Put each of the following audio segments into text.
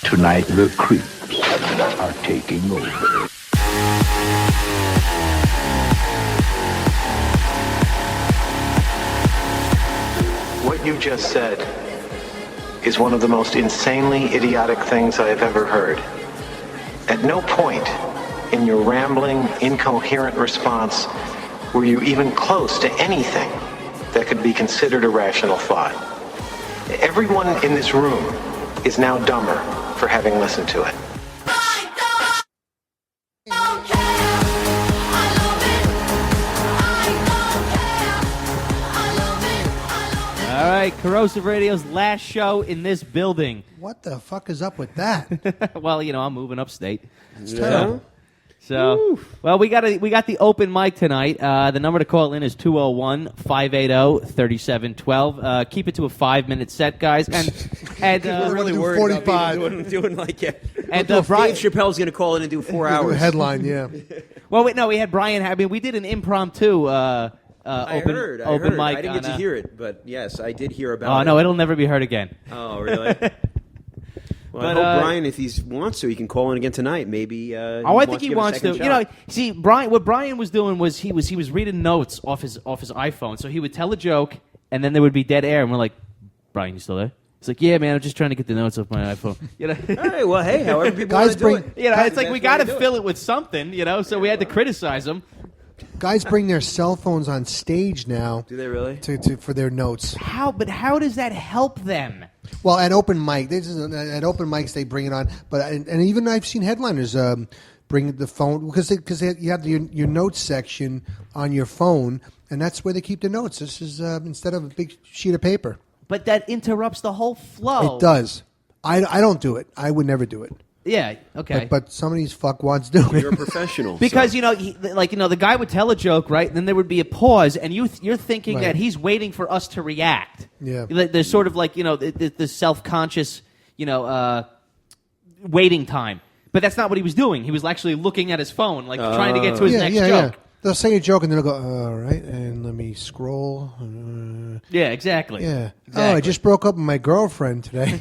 Tonight the creeps are taking over. What you just said is one of the most insanely idiotic things I have ever heard. At no point in your rambling, incoherent response were you even close to anything that could be considered a rational thought. Everyone in this room is now dumber for having listened to it. All right, Corrosive Radio's last show in this building. What the fuck is up with that? Well, you know, I'm moving upstate. It's terrible. So, well, we got the open mic tonight. The number to call in is 201-580-3712. Keep it to a 5-minute set, guys. And really worried 45. about people doing like it. And Dave Brian Chappelle's going to call in and do 4 hours. Headline, yeah. Well, we had Brian. I mean, we did an impromptu I open heard. mic. I didn't get to hear it, but yes, I did hear about it. Oh no, it'll never be heard again. Oh, really? Well, But, I hope Brian, if he wants to, he can call in again tonight. Maybe. I think he wants to. You know, see, Brian. What Brian was doing was he was reading notes off his iPhone. So he would tell a joke, and then there would be dead air, and we're like, Brian, you still there? He's like, yeah, man, I'm just trying to get the notes off my iPhone. You know. Hey, well, hey, however people Guys want to do it. You know, it's like we got to fill it with something. You know, so we had to criticize him. Guys bring their cell phones on stage now. Do they really? For their notes. How does that help them? Well, at open mic, at open mics they bring it on, but and even I've seen headliners bring the phone because you have your notes section on your phone, and that's where they keep the notes. This is instead of a big sheet of paper. But that interrupts the whole flow. It does. I don't do it. I would never do it. Yeah. Okay. But some of these fuckwads do it. You're a professional. Because the guy would tell a joke, right? And then there would be a pause, and you're thinking that he's waiting for us to react. Yeah. There's sort of like the self-conscious waiting time, but that's not what he was doing. He was actually looking at his phone, like trying to get to his next joke. Yeah. They'll say a joke and then they'll go, all right, and let me scroll. Yeah, exactly. Yeah. Exactly. Oh, I just broke up with my girlfriend today.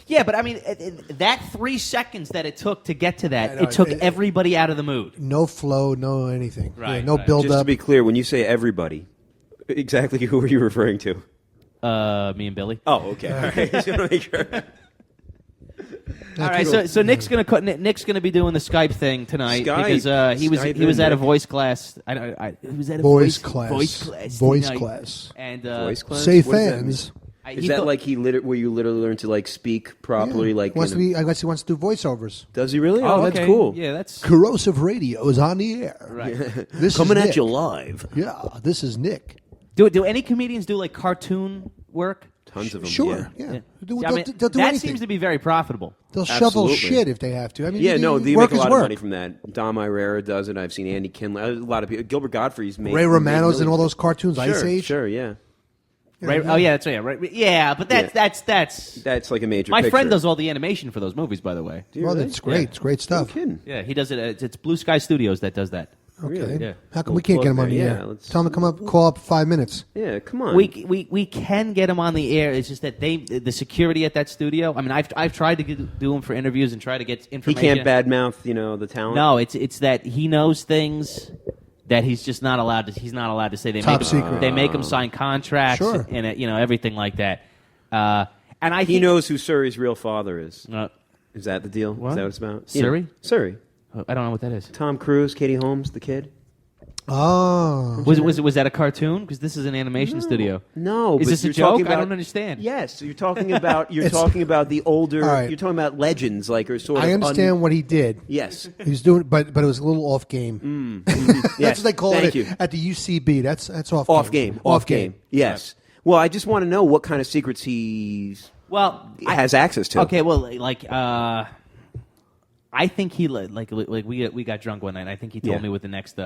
Yeah, but I mean, that 3 seconds that it took to get to that, it took everybody out of the mood. No flow, no anything. Right, Yeah, no right. build Just up. to be clear, when you say everybody, exactly who are you referring to? Me and Billy. Oh, okay. All right. Just want to make sure. All right, so Nick's gonna be doing the Skype thing tonight because he was at a voice class. He was at a voice class. Voice tonight. class. And Voice class? Say What does that fans. Is that like where you literally learn to like speak properly? Like I guess he wants to do voiceovers. Does he really? Oh, okay. that's cool. Yeah, that's Corrosive Radio is on the air. right. This Coming is at Nick. you live. Yeah, this is Nick. Do any comedians do like cartoon work? Tons of them. Sure. Yeah. Yeah. See, I mean, They'll do that anything. seems to be very profitable. They'll shovel Absolutely. shit if they have to. I mean, Yeah, no, they work make a is lot work. of money from that. Dom Irera does it. I've seen Andy Kindler. A lot of people. Gilbert Gottfried's made Ray Romano's made and all those cartoons, Sure, Ice Age. Sure, yeah. Right? Oh yeah, that's right. Right. Yeah, but that's That's like a major. my picture. friend does all the animation for those movies, by the way. Well, that's great. Yeah. It's great stuff. No kidding. Yeah, he does it. It's Blue Sky Studios that does that. Okay. Really? Yeah. How come we can't get him on the Yeah, air? let's- Tell him to come up, call up 5 minutes. Yeah, come on. We can get him on the air. It's just that the security at that studio. I mean, I've tried to do him for interviews and try to get he information. can't badmouth, the talent. No, it's that he knows things that he's just not allowed to. He's not allowed to say. Top secret. They make him sign contracts Sure. and everything like that. And I He think, knows who Surrey's real father is. Uh, Is that the deal? What? Is that what it's about? Surrey? Surrey. I don't know what that is. Tom Cruise, Katie Holmes, the kid. Oh. Was that a cartoon? Because this is an animation studio. No, Is but this a you're joke? talking I about- don't understand. Yes, so you're talking about the older. All right. You're talking about legends, like or sort of. I understand what he did. Yes. He's doing, but it was a little off game. That's Yes. what they call Thank it you. at the UCB. That's off Off game. Off game. Yes. Well, I just want to know what kind of secrets Well, has access to. Okay, well, I think he like we got drunk one night. And I think he told Yeah. me what the next.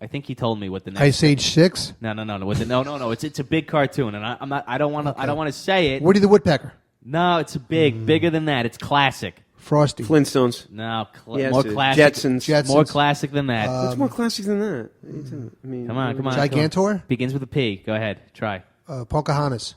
I think he told me what the next. Ice Age 6. No. No. It's a big cartoon, and I'm not. I don't want to say it. Woody the Woodpecker. No, it's bigger than that. It's classic. Frosty. Flintstones. No, Yes, more classic. Jetsons. More classic than that. What's more classic than that? I mean, come on. Gigantor? Begins with a P. Go ahead, try. Pocahontas.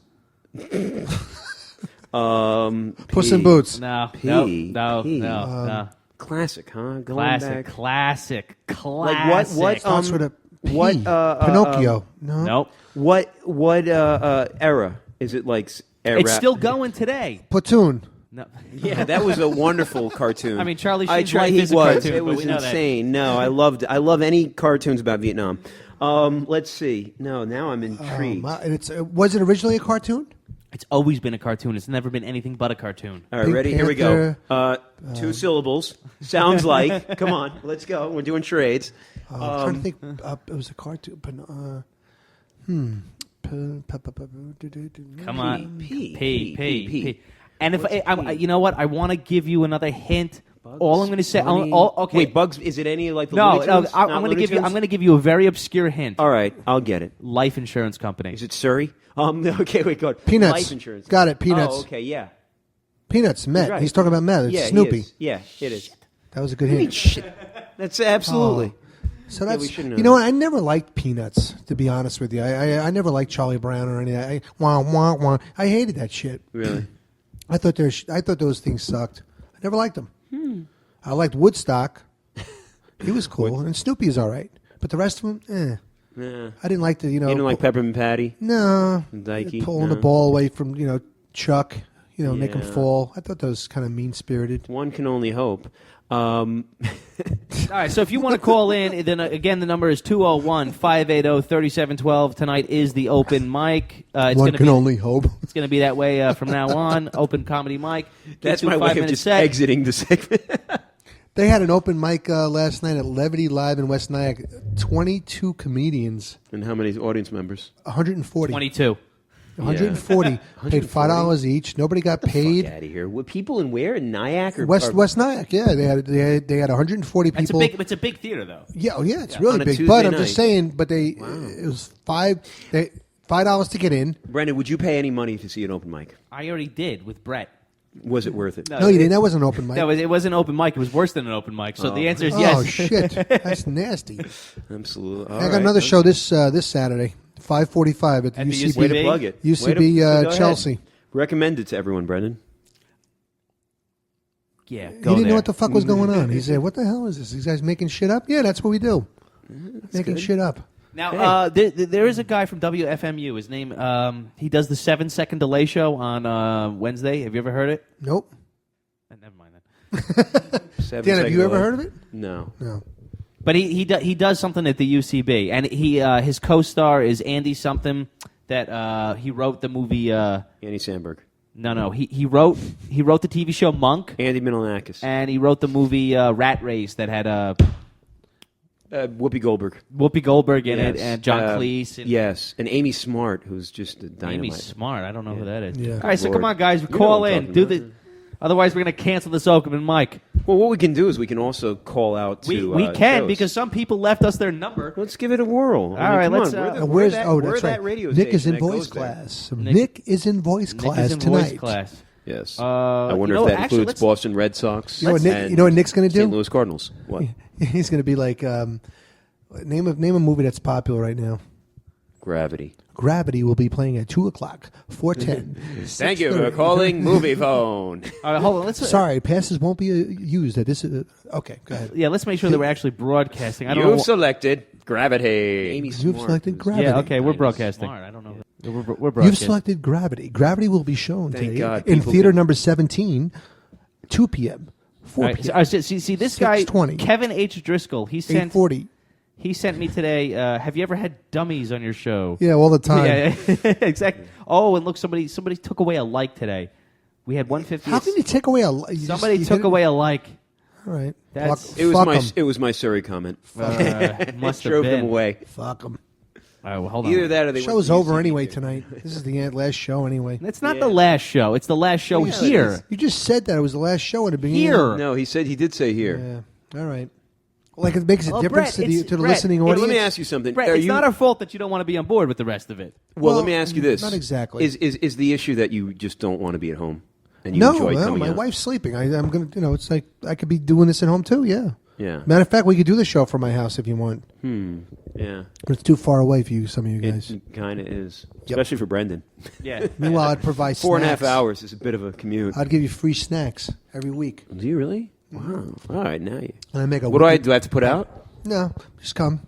Puss in Boots. No, P. no. Classic, huh? Going Classic, back. classic. Like what? Starts with a P. What? Pinocchio. No. Nope. What era? Is it like era? It's still going today. Platoon. No. Yeah, that was a wonderful cartoon. I mean, Charlie I Sheen's tried. life He is a was. cartoon, It but was we know that. insane. No, I loved. I love any cartoons about Vietnam. Let's see. No, now I'm intrigued. Was it originally a cartoon? It's always been a cartoon. It's never been anything but a cartoon. All right, Pink ready? Here we go. Panther, 2 syllables. Sounds like. Come on, let's go. We're doing charades. I'm trying to think. It was a cartoon. Come on. P. P. And if you know what, I want to give you another hint. All I'm going to say. Bunny. Okay. Wait, Bugs. Is it any like the No, Looney Tunes? I'm Not going to Looney give you. Tunes? I'm going to give you a very obscure hint. All right, I'll get it. Life insurance company. Is it Surrey? Okay, wait, go. Peanuts. Life insurance. Got it, Peanuts. Oh, okay, yeah. Peanuts. Met. Right. He's talking about Met. It's Yeah, Snoopy. He is. Yeah, it is. That was a good I mean, hint. shit. That's absolutely. So Yeah, that's we should know you know that. what? I never liked Peanuts, to be honest with you. I never liked Charlie Brown or any of that. Wah. I hated that shit. Really? I thought those things sucked. I never liked them. I liked Woodstock. He was cool, and Snoopy is all right, but the rest of them, Yeah. I didn't like the You didn't like Peppermint Patty? No, Dikey? pulling No. the ball away from Chuck. Make him Yeah. fall. I thought that was kind of mean spirited. One can only hope. All right, so if you want to call in, then again, the number is 201-580-3712. Tonight is the open mic. It's One gonna can be, only hope. It's going to be that way from now on. Open comedy mic. That's Get to my a way of 5-minute just set. exiting the segment. They had an open mic last night at Levity Live in West Nyack. 22 comedians, And how many audience members? 140. 22. 140 paid $5 each. Nobody got paid. Get out of here. What people in where? In Nyack or West Nyack, yeah, they had 140 people. It's a big theater, though. Yeah, it's On really a big. Tuesday But I'm night. just saying. But it was $5 to get in. Brendan, would you pay any money to see an open mic? I already did with Brett. Was it worth it? No, you didn't. That wasn't an open mic. No, it wasn't an open mic. It was worse than an open mic. So the answer is Oh yes. shit, that's nasty. Absolutely. I got another show this Saturday, 5:45 at the At the UCB. Way to plug it. UCB Way to- go ahead. Chelsea. Recommend it to everyone, Brendan. Yeah, He go didn't know there. what the fuck was going on. He said, "What the hell is this? These guys making shit up?" Yeah, that's what we do. Making shit up. Now, there is a guy from WFMU. His name, he does the 7-second delay show on Wednesday. Have you ever heard it? Nope. Never mind that. Dan, have you ever heard of it? No. No. But he does something at the UCB, and his co-star is Andy something that he wrote the movie. Andy Samberg. No, he wrote the TV show Monk, Andy Milonakis. and he wrote the movie Rat Race that had Whoopi Goldberg. Whoopi Goldberg in Yes. it, and John Cleese. And Yes. And Amy Smart, who's just a dynamite. Amy Smart. I don't know who that is. Yeah. All right, so Lord. come on, guys, You know call what I'm in. talking Do about. the. Otherwise, we're going to cancel this open mic. Well, what we can do is we can also call out to We can shows. because some people left us their number. Let's give it a whirl. All right, come let's, on. We're the- we're Where's that, oh, we're that's that right. radio Nick is station in that voice goes there. class. Nick is in voice Nick class is in tonight. voice class. Yes. you I wonder if know, that actually, includes let's- Boston Red Sox. You know what Nick- and you know what Nick's gonna do? St. Louis Cardinals. What? He's going to be like name a movie that's popular right now. Gravity. Gravity will be playing at 2:00, 4:10. Thank you for calling Movie Phone. All right, hold on. Let's. Sorry, passes won't be used at this. Okay, go ahead. Yeah, let's make sure that we're actually broadcasting. I don't know. You've selected Gravity. Amy You've selected Gravity. Yeah, okay, we're broadcasting. I don't know. We're broadcasting. You've selected Gravity. Gravity will be shown Thank today God, in people theater can- number 17, 2 p.m., 4 All right, p.m., see this guy, 6:20. Kevin H. Driscoll. He sent 8:40. me today. Have you ever had dummies on your show? Yeah, all the time. Yeah, exactly. Oh, and look, somebody took away a like today. We had 150. How can you take away a? Somebody took away a like. All right. That's- It was my Surrey comment. Must have Drove been. them away. Fuck them. All right, well, hold on. Either that or they Show's went to over UCB. anyway tonight. This is the last show anyway. It's not the last show. It's the last show Yeah, it here. is. You just said that it was the last show at the beginning. Here. No, he did say here. Yeah. All right. Like it makes a Well, difference Brett, to the it's- listening Brett, audience. Let me ask you something. Brett, Are it's you, not our fault that you don't want to be on board with the rest of it. well, let me ask you this. Not exactly. Is the issue that you just don't want to be at home? And you No, enjoy no, coming my out? wife's sleeping. I'm gonna, it's like I could be doing this at home too. Yeah. Yeah. Matter of fact, we could do the show from my house if you want. Yeah. But it's too far away for you, some of you guys. It kind of is, especially for Brendan. Yeah. Meanwhile, I'd provide 4.5 snacks. hours is a bit of a commute. I'd give you free snacks every week. Do you really? Wow. All right, now you. And I make a What do I have to put out? No, just come.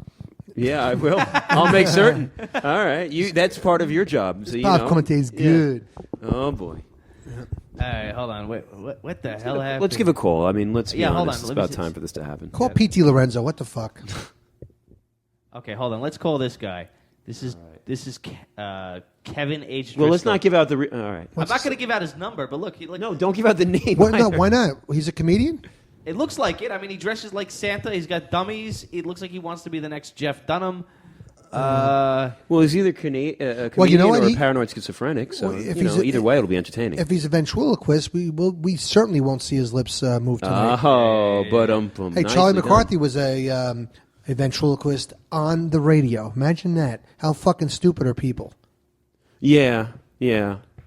Yeah, I will. I'll make certain. All right, that's part of your job. So you Bob know. Commentate's good. Oh boy. All right, hold on. Wait, what the hell happened? Let's give a call. I mean, let's be hold honest. on. It's about time for this to happen. Call P.T. Lorenzo. What the fuck? Okay, hold on. Let's call this guy. This is Kevin H. Well, let's Driscoll. not give out the. All right. I'm not going to give out his number, but look. No, don't give out the name. What, no, either. why not? He's a comedian? It looks like it. I mean, he dresses like Santa. He's got dummies. It looks like he wants to be the next Jeff Dunham. Well, he's either a comedian Well, you know what? or a paranoid schizophrenic. So Well, if he's either way, it'll be entertaining. If he's a ventriloquist, we certainly won't see his lips move tonight. Oh, but Hey, Charlie McCarthy was a ventriloquist on the radio. Imagine that. How fucking stupid are people? Yeah.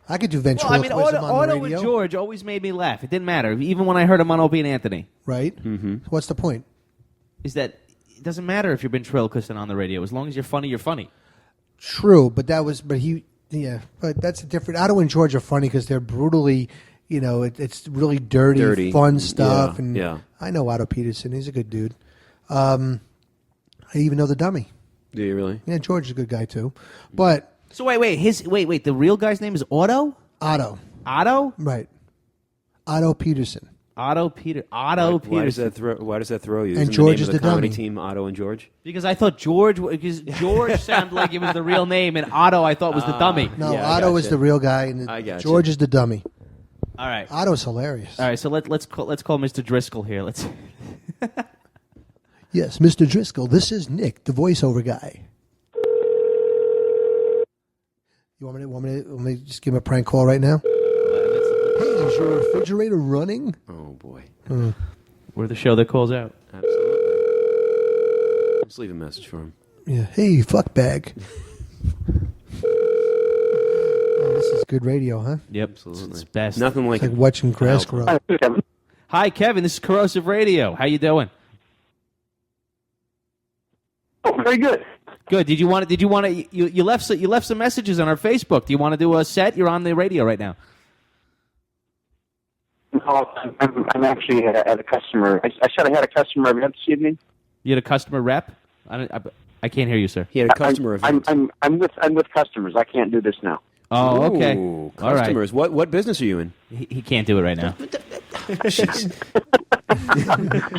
I could do Well, I mean, ventriloquism on the Otto radio. and George always made me laugh. It didn't matter. Even when I heard him on Opie and Anthony. Right? Mm-hmm. What's the point? Is that it doesn't matter if you're ventriloquisting on the radio. As long as you're funny, you're funny. True, but but that's a different. Otto and George are funny because they're brutally, it's really dirty, fun stuff. Yeah. I know Otto Peterson. He's a good dude. I even know the dummy. Do you really? Yeah, George is a good guy too. But So wait. The real guy's name is Otto? Otto. Otto? Right. Otto Peterson. Otto Why does Peterson. that throw you? And Isn't George the is name of the the comedy dummy. team Otto and George? Because I thought George sounded like it was the real name, and Otto I thought was the dummy. No, Yeah, I Otto is gotcha. the real guy, and I gotcha. George is the dummy. All right. Otto's hilarious. All right, so let's call Mr. Driscoll here. Let's. Yes, Mr. Driscoll. This is Nick, the voiceover guy. You want me to just give him a prank call right now? Hey, is your refrigerator running? Oh boy. We're the show that calls out. Absolutely. Let's leave a message for him. Yeah. Hey, fuck bag. Oh, this is good radio, huh? Yep, Absolutely. it's best. Nothing like It's like watching grass Wow. grow. Hi, Kevin. This is Corrosive Radio. How you doing? Oh, very good. Good. Did you want to? You left some messages on our Facebook. Do you want to do a set? You're on the radio right now. No, I'm actually at a customer. I said I had a customer event this evening. You had a customer rep. I can't hear you, sir. He had a customer event. I'm with customers. I can't do this now. Oh, okay. Ooh, All right. customers. What business are you in? He can't do it right now.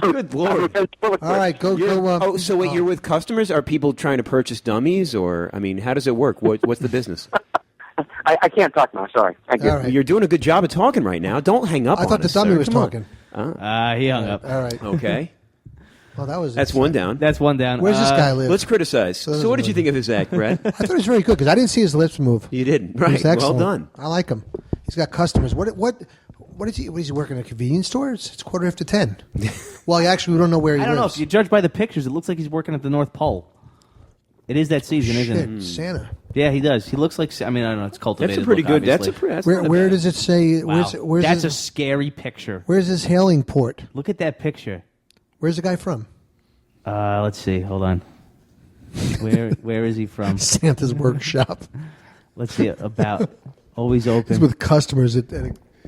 Good lord. All right, go. So wait, you're with customers? Are people trying to purchase dummies, or I mean, how does it work? What's the business? I can't talk now. Sorry. Thank you. All right. You're doing a good job of talking right now. Don't hang up. I on thought the us, dummy sir. was Come on. talking. He hung up. All right. Okay, Well, that's one down. That's one down. Where's this guy live? Let's criticize. So, what did you think of his act, Brett? I thought it was very good because I didn't see his lips move. You didn't, It right? was Well excellent. done. I like him. He's got customers. What is he? What is he working at a convenience store? It's 10:15. Well, actually, we don't know where he I don't know. lives. If you judge by the pictures, it looks like he's working at the North Pole. It is that season, isn't Shit, it? Santa. Yeah, he does. He looks like. I mean, I don't know. It's cultivated. That's a pretty look, good. That's obviously. not Where bad. does it say? Wow. Where's That's a his, scary picture. Where's his hailing port? Look at that picture. Where's the guy from? Let's see. Hold on. Where is he from? Santa's workshop. Let's see. About always open. He's with customers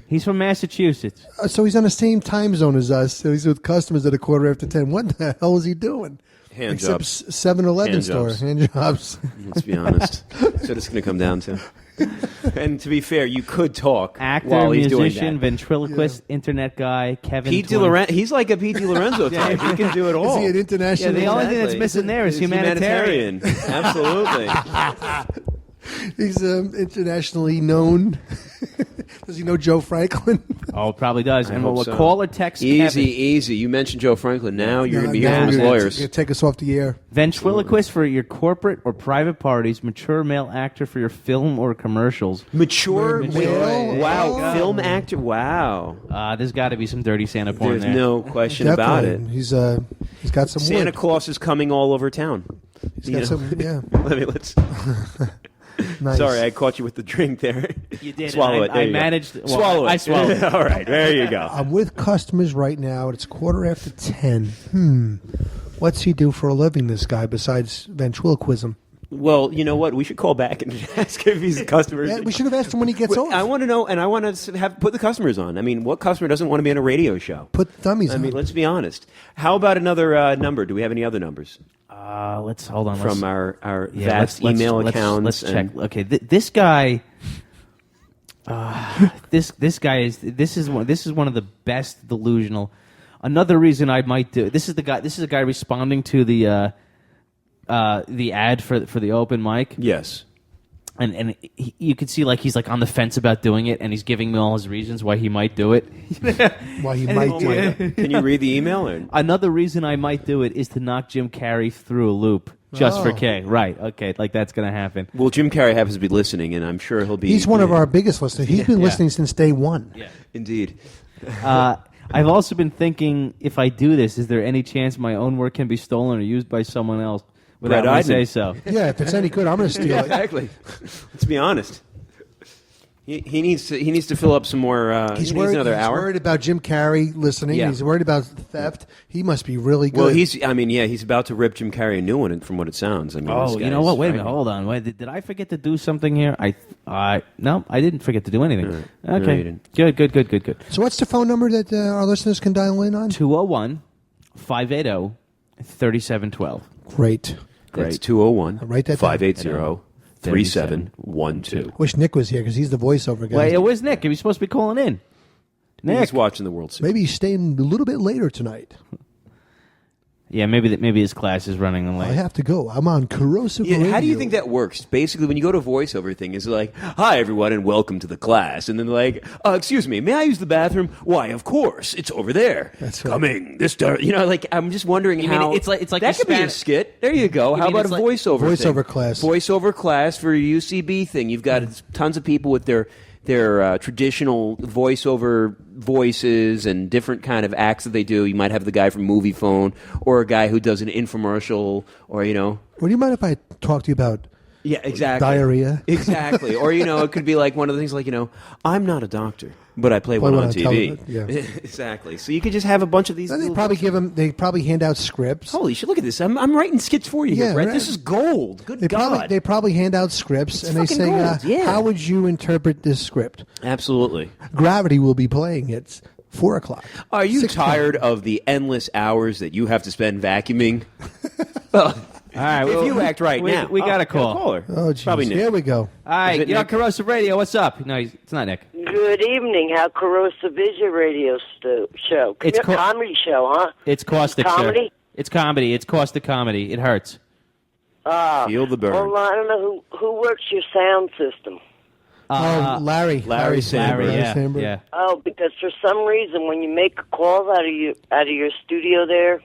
He's from Massachusetts. so he's on the same time zone as us. So he's with customers at 10:15. What the hell is he doing? Hand Except jobs. 7-Eleven Hand store. jobs. Hand jobs. Let's be honest. That's what it's going to come down to. And to be fair, you could talk Actor, while he's doing musician, that. ventriloquist, internet guy, Kevin. Pete 20 DiLorenzo. He's like a Pete DiLorenzo type. He can do it all. Is he an international? Yeah, the only thing that's Exactly. missing there is He's humanitarian. Absolutely. He's internationally known. Does he know Joe Franklin? Oh, probably does. And hope we'll so. call or text Easy. You mentioned Joe Franklin. Now you're going to be hearing from his lawyers. Take us off the air. Ventriloquist for your corporate or private parties, mature male actor for your film or commercials. Mature male? Wow. There you go. Film actor. Wow. There's got to be some dirty Santa porn There's there. no question about it. Definitely. He's got some Santa wood. Claus is coming all over town. He's got some. Yeah. Let's. Nice. Sorry, I caught you with the drink there. You did. Swallow it. There I you go. managed. Well, Swallow it. I swallowed it. All right, there you go. I'm with customers right now. It's 10:15. What's he do for a living, this guy, besides ventriloquism? Well, you know what? We should call back and ask if he's a customer. Yeah, we should have asked him when he gets off. I want to know, and I want to put the customers on. I mean, what customer doesn't want to be on a radio show? Put dummies I on. mean, let's be honest. How about another number? Do we have any other numbers Let's hold on. from let's, our yeah, vast let's- email let's- accounts? Let's check. and- Okay, this guy. This guy is one of the best delusional. Another reason I might do this is the guy. This is a guy responding to the ad for the open mic. Yes. And you can see he's on the fence about doing it, and he's giving me all his reasons why he might do it. Why he might do it. Can you read the email? Or? Another reason I might do it is to knock Jim Carrey through a loop just for Oh. K. Right? Okay, that's gonna happen. Well, Jim Carrey happens to be listening, and I'm sure he'll be. He's one of our biggest listeners. He's been listening since day one. Yeah. Indeed. I've also been thinking, if I do this, is there any chance my own work can be stolen or used by someone else without Brett me Eidman. say so? Yeah, if it's any good, I'm going to steal it. Exactly. Let's be honest. He needs to fill up some more. He's he needs worried, another he's hour. worried about Jim Carrey listening. Yeah. He's worried about theft. He must be really good. Well, he's about to rip Jim Carrey a new one, from what it sounds. I mean, this Oh, guy you know is what? Wait a frightening. minute. Hold on. Wait, did I forget to do something here? No, I didn't forget to do anything. No, Okay. you didn't. Good. So what's the phone number that our listeners can dial in on? 201-580-3712. Great. That's 201 Write that down. 580 3712. Wish Nick was here because he's the voiceover guy. Wait, where's Nick? He was supposed to be calling in. Nick. He's watching the World Series. Maybe he's staying a little bit later tonight. Yeah, maybe his class is running I late. have to go. I'm on Corrosive Yeah, Radio. how do you think that works? Basically, when you go to voiceover thing, is it like, "Hi everyone and welcome to the class," and then they're like, "Excuse me, may I use the bathroom?" "Why, of course, it's over there." That's right. Coming this door. You know, like I'm just wondering You mean how it's like that your could be a Spanish- skit. There you go. How mean about a it's like- voiceover Voiceover thing? class. Voiceover class for a UCB thing. You've got tons of people with their traditional voiceover voices and different kind of acts that they do. You might have the guy from Movie Phone or a guy who does an infomercial, or Well, do you mind if I talk to you about yeah, exactly. diarrhea? Exactly. Or, it could be like one of the things like, I'm not a doctor, but I play one on TV. Yeah. Exactly. So you could just have a bunch of these. They little- probably hand out scripts. Holy shit, look at this. I'm writing skits for you Yeah, here, Brett. right. This is gold. Good They God. probably hand out scripts and they fucking say, gold, yeah. "How would you interpret this script?" Absolutely. Gravity will be playing at 4:00. Are you 6 tired of the endless hours that you have to spend vacuuming? Well, All right, if you act right we, now. we got a call. caller. Oh, geez. Probably Nick. Here we go. All right, Is it you're on Nick? Corrosive Radio. What's up? No, it's not Nick. Good evening. How corrosive is your radio show? It's Your comedy show, huh? It's caustic, Comedy? sir. It's comedy. It's caustic comedy. It hurts. Feel the burn. Well, I don't know who works your sound system. Larry. Larry Sandberg. Larry, yeah, Sandberg. yeah. Oh, because for some reason, when you make a call out of your studio there,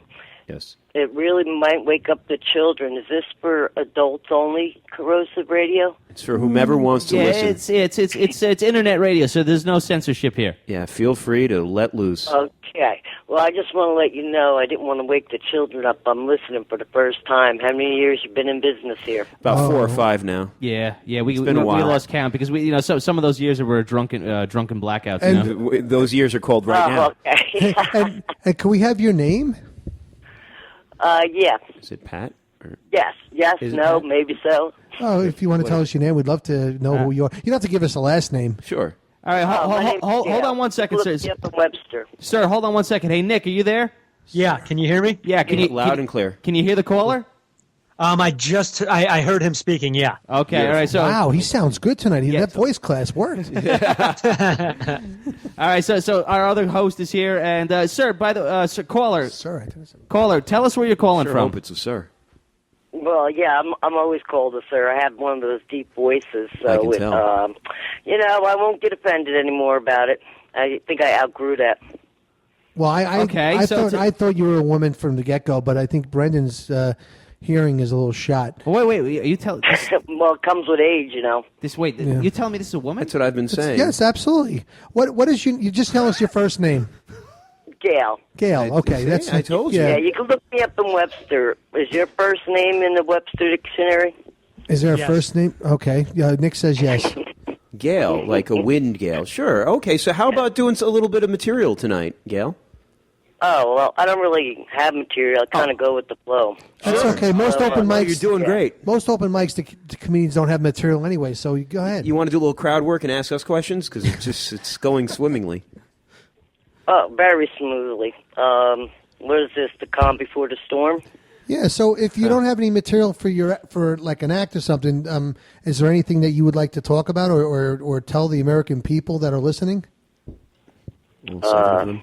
Yes. it really might wake up the children. Is this for adults only? Corrosive radio? It's for whomever wants to Yeah, listen. it's internet radio, so there's no censorship here. Yeah, feel free to let loose. Okay. Well, I just want to let you know I didn't want to wake the children up. I'm listening for the first time. How many years you been in business here? About 4 or 5 now. Yeah, we been a while. lost count because some of those years were drunken blackouts. And- Those years are called right now. Okay. And can we have your name? Yes. Is it Pat? Or? Yes, Is it no, Pat? maybe so. Oh, if you want to tell us your name, we'd love to know who you are. You don't have to give us a last name. Sure. All right, My name's hold Gail. on one second, Look sir. me up in Webster. Sir, hold on one second. Hey, Nick, are you there? Yeah, can you hear me? Yeah, can you Loud and clear. Can you hear the caller? I heard him speaking. Yeah. Okay, all right. So Wow, he sounds good tonight. Yeah. That voice class worked. all right, so our other host is here, and sir, by the sir, caller, tell us where you're calling Sure from. hope it's a sir. Well, yeah, I'm always called a sir. I have one of those deep voices, so I can tell. I won't get offended anymore about it. I think I outgrew that. Well, I thought you were a woman from the get-go, but I think Brendan's hearing is a little shot. Oh, wait, you tell this, Well, it comes with age, you know. Yeah. you telling me this is a woman? That's what I've been saying. Yes, absolutely. What is you just tell us your first name? Gail. Gail. Okay, see, that's I told you. Yeah, you can look me up in Webster. Is your first name in the Webster dictionary? Is there a Yes. first name? Okay. Nick says yes. Gale, like a wind gale. Sure. Okay, so how about doing a little bit of material tonight, Gale? Oh, well, I don't really have material. I kind of go with the flow. That's okay. Most open No, mics. you're doing great. Most open mics, the comedians don't have material anyway. So you go ahead. You want to do a little crowd work and ask us questions? Because it's going swimmingly. Oh, very smoothly. What is this, the calm before the storm? Yeah. So if you don't have any material for like an act or something, is there anything that you would like to talk about or tell the American people that are listening? Well, several of them.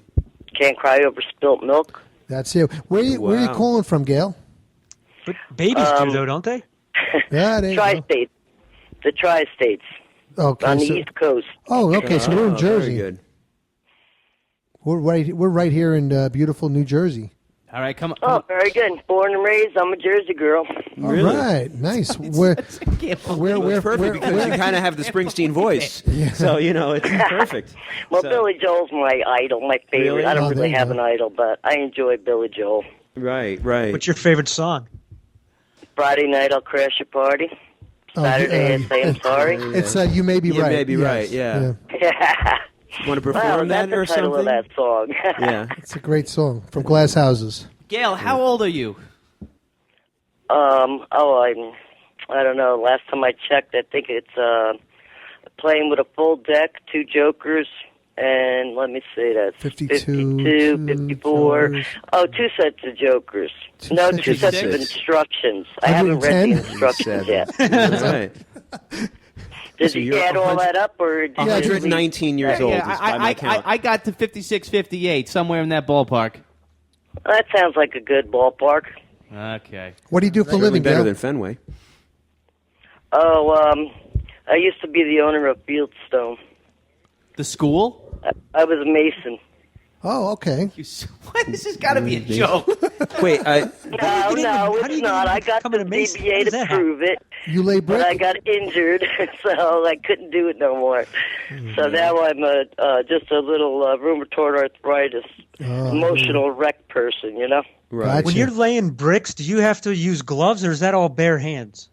Can't cry over spilt milk. That's it. Where are you Wow. calling from, Gail? But babies do, though, don't they? Yeah, there you go. Tri-States. The Tri-States. Okay. On the so- East Coast. Oh, okay. So we're in Oh, Jersey. Very good. We're right here in beautiful New Jersey. All right, come on. Oh, very good. Born and raised, I'm a Jersey girl. Really? All right, nice. Where It's It's perfect because you kind of have the Springsteen voice. So, it's perfect. Well, So- Billy Joel's my idol, my favorite. Really? I don't Oh, there really you have go. an idol, but I enjoy Billy Joel. Right. What's your favorite song? Friday night, I'll crash your party. Saturday, I say I'm sorry. It's you may be You right. may be Yes. right, yeah. Want to Wow, perform that's that or the title something? of that song. Yeah. It's a great song from Glass Houses. Gail, how old are you? I don't know. Last time I checked, I think it's playing with a full deck, 2 jokers, and let me see, that's 52, 54. jokers. Oh, 2 sets of jokers. Two No, sets 2 of sets of jokers. instructions. I haven't read the 110? instructions yet. Right. Did So you you're add all 100 that up, or did you 119 years old is by my I count. got to 56, 58, somewhere in that ballpark. That sounds like a good ballpark. Okay. What do you do for a Certainly living, better Gail? than Fenway. Oh, I used to be the owner of Fieldstone. The school? I was a mason. Oh, okay. What? This has got to be a joke. Wait, No, how do it's you not. get I got become the an Mason? How DBA does to that prove it, You lay but I brick? got injured, so I couldn't do it no more. So now I'm just a little rheumatoid arthritis, emotional wreck person, right. Gotcha. When you're laying bricks, do you have to use gloves, or is that all bare hands?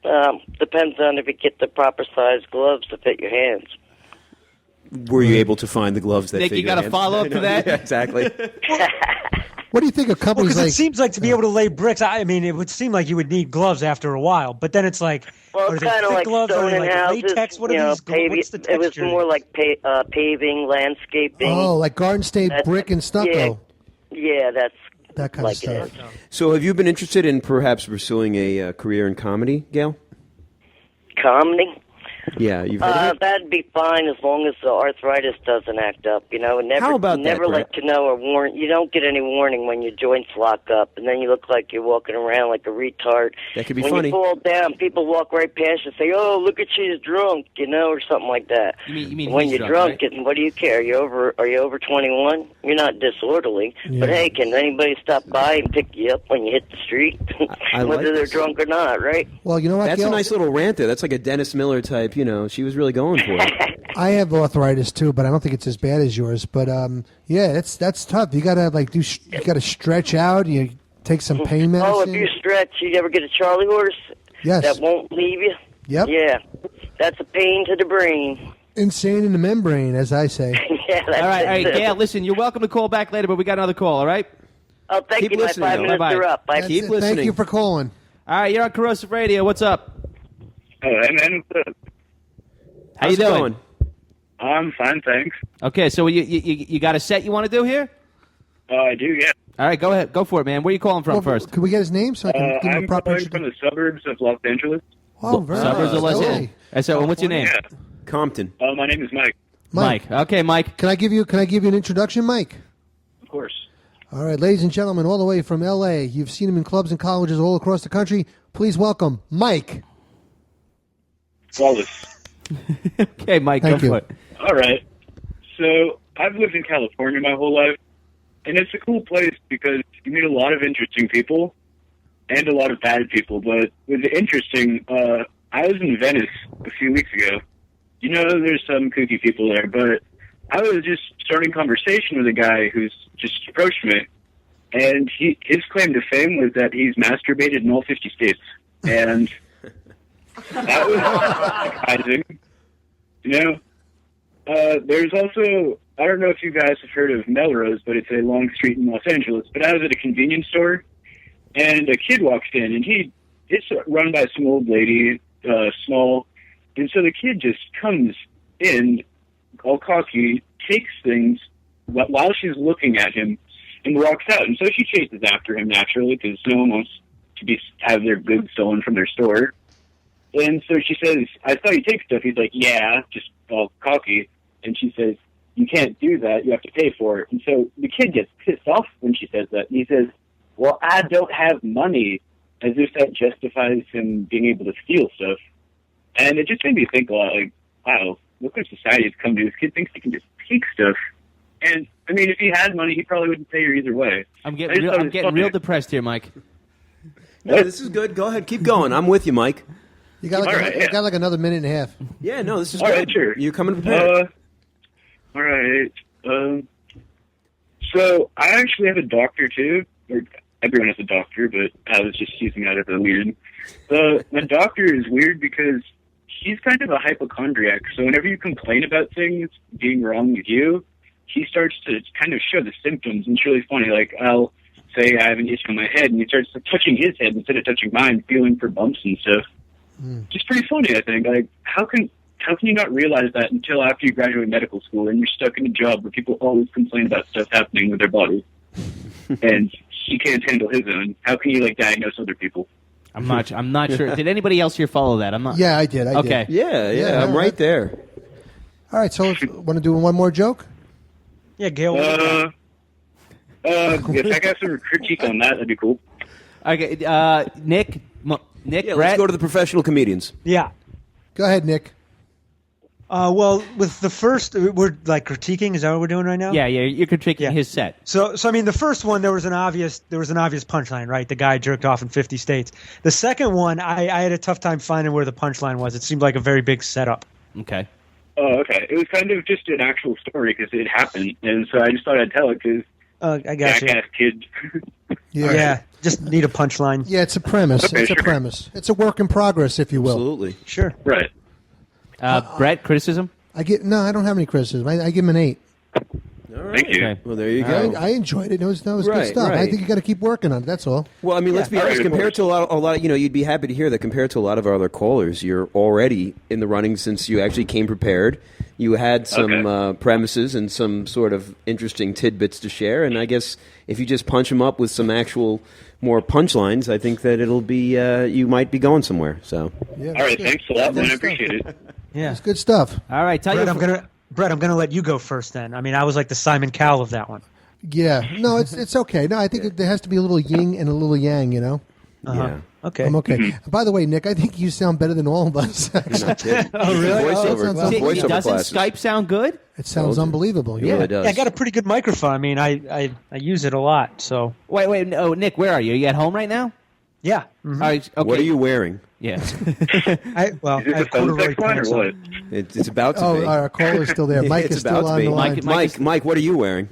Depends on if you get the proper size gloves to fit your hands. Were you able to find the gloves that Nick, fit you your got a hands? follow-up to that? Yeah, exactly. What do you think of Well, companies because it like? seems like to be able to lay bricks, I mean, it would seem like you would need gloves after a while. But then it's like, Well, are it's they kind of thick like gloves? Are stone they in like houses. latex? What are these? Paving. What's the texture? It was more like paving, landscaping. Oh, like garden state That's- brick and stucco. Yeah, that's That kind like of it stuff. is. So have you been interested in perhaps pursuing a career in comedy, Gail? Comedy. Yeah, you've heard of it? That'd be fine as long as the arthritis doesn't act up. Never, How about that, never Brett? let you know or warn. You don't get any warning when your joints lock up, and then you look like you're walking around like a retard. That could be when funny. you fall down, people walk right past you and say, "Oh, look at she's drunk," or something like that. You mean when he's you're drunk, drunk, what do you care? Are you over 21? You're not disorderly. Yeah. But hey, can anybody stop by and pick you up when you hit the street, I whether like they're this. drunk or not? Right? Well, you know what, That's Gail? a nice little rant there. That's like a Dennis Miller type, she was really going for it. I have arthritis too, but I don't think it's as bad as yours. But yeah, that's tough. You gotta you gotta stretch out. You take some pain medicine. Oh, if you stretch, you ever get a Charlie horse? Yes. That won't leave you? Yep. Yeah. That's a pain to the brain. Insane in the membrane, as I say. Yeah, that's All right, it. Gail, listen, you're welcome to call back later, but we got another call, all right? Oh, thank Keep you. My listening, 5 though. minutes Bye-bye. are up. That's Keep it. listening. Thank you for calling. All right, you're on Corrosive Radio. What's up? Oh, hey, man. What's up? How How's you it doing? going? I'm fine, thanks. Okay, so you got a set you want to do here? I do, yeah. All right, go ahead. Go for it, man. Where are you calling from Well, first? Can we get his name so I can give him a I'm proper calling from the suburbs of Los Angeles. Oh, very Suburbs nice. of Los Okay. Angeles. And so, and what's your name? Yeah. Compton. My name is Mike. Mike. Okay, Mike. Can I give you an introduction, Mike? Of course. All right, ladies and gentlemen, all the way from L.A. You've seen him in clubs and colleges all across the country. Please welcome Mike. Flawless. Okay, Mike, Thank go you. for it. All right. So I've lived in California my whole life, and it's a cool place because you meet a lot of interesting people and a lot of bad people. But with the interesting, I was in Venice a few weeks ago. There's some kooky people there, but I was just starting conversation with a guy who's just approached me, and his claim to fame was that he's masturbated in all 50 states. and that was surprising. There's also, I don't know if you guys have heard of Melrose, but it's a long street in Los Angeles. But I was at a convenience store, and a kid walks in, and it's run by some old lady, small, and so the kid just comes in, all cocky, takes things while she's looking at him, and walks out. And so she chases after him naturally, because no one wants to have their goods stolen from their store. And so she says, "I saw you take stuff." He's like, "Yeah," just all cocky. And she says, "You can't do that. You have to pay for it." And so the kid gets pissed off when she says that. And he says, "Well, I don't have money," as if that justifies him being able to steal stuff. And it just made me think a lot, like, wow, look what society has come to. This kid thinks he can just take stuff. And, I mean, if he had money, he probably wouldn't pay her either way. I'm getting real depressed here, Mike. No, this is good. Go ahead. Keep going. I'm with you, Mike. You got like another minute and a half. Yeah, no, this is all good. Right, sure. You're coming prepared. All right. So I actually have a doctor, too. Or everyone has a doctor, but I was just using that as a lead. My doctor is weird because he's kind of a hypochondriac. So whenever you complain about things being wrong with you, he starts to kind of show the symptoms. And it's really funny. Like, I'll say I have an issue on my head, and he starts touching his head instead of touching mine, feeling for bumps and stuff. Just pretty funny, I think. Like, how can you not realize that until after you graduate medical school and you're stuck in a job where people always complain about stuff happening with their body, and he can't handle his own? How can you diagnose other people? I'm not sure. Did anybody else here follow that? I'm not. Yeah, I did. Okay. Yeah, I'm right there. All right, so want to do one more joke? Yeah, Gail. If I got some critique on that, that'd be cool. Okay, Nick, Yeah, Brett. let's go to the professional comedians. Yeah. Go ahead, Nick. Well, with the first, we're critiquing. Is that what we're doing right now? Yeah, you're critiquing his set. So I mean, the first one there was an obvious punchline, right? The guy jerked off in 50 states. The second one, I had a tough time finding where the punchline was. It seemed like a very big setup. Okay. Oh, okay. It was kind of just an actual story because it happened, and so I just thought I'd tell it because I got jackass kid. Yeah, just need a punchline. Yeah, it's a premise. Okay, it's a sure. premise. It's a work in progress, if you will. Absolutely. Sure. Right. Brett, criticism? I don't have any criticism. I give him an 8. All right. Thank you. Okay. Well, there you go. I enjoyed it. That was good Right, stuff. I right. think you got to keep working on it. That's all. Well, I mean, let's be honest. All right, Compared to a lot, you'd be happy to hear that compared to a lot of our other callers, you're already in the running since you actually came prepared. You had some premises and some sort of interesting tidbits to share, and I guess if you just punch them up with some actual more punchlines, I think that it'll be you might be going somewhere. So, Yeah, All right. good. Thanks a lot, man. I Good appreciate stuff. it. Yeah. It's good stuff. All right, Brett, I'm gonna let you go first. Then I mean, I was like the Simon Cowell of that one. Yeah. No, it's okay. No, I think there has to be a little yin and a little yang. yeah. Okay. I'm okay. By the way, Nick, I think you sound better than all of us. You're not kidding. Oh, really? Voiceover, Oh, it voiceover Doesn't classes. Skype sound good? It sounds unbelievable. It really does. Yeah, I got a pretty good microphone. I mean, I use it a lot. So Wait. No, Nick, where are you? Are you at home right now? yeah. All right, okay. What are you wearing? Yeah. Is this I a have phone corduroy sex line or pants what? on. It's about to be. Our caller's still there. Mike It's is still about to on be. the line. Mike, what are you wearing?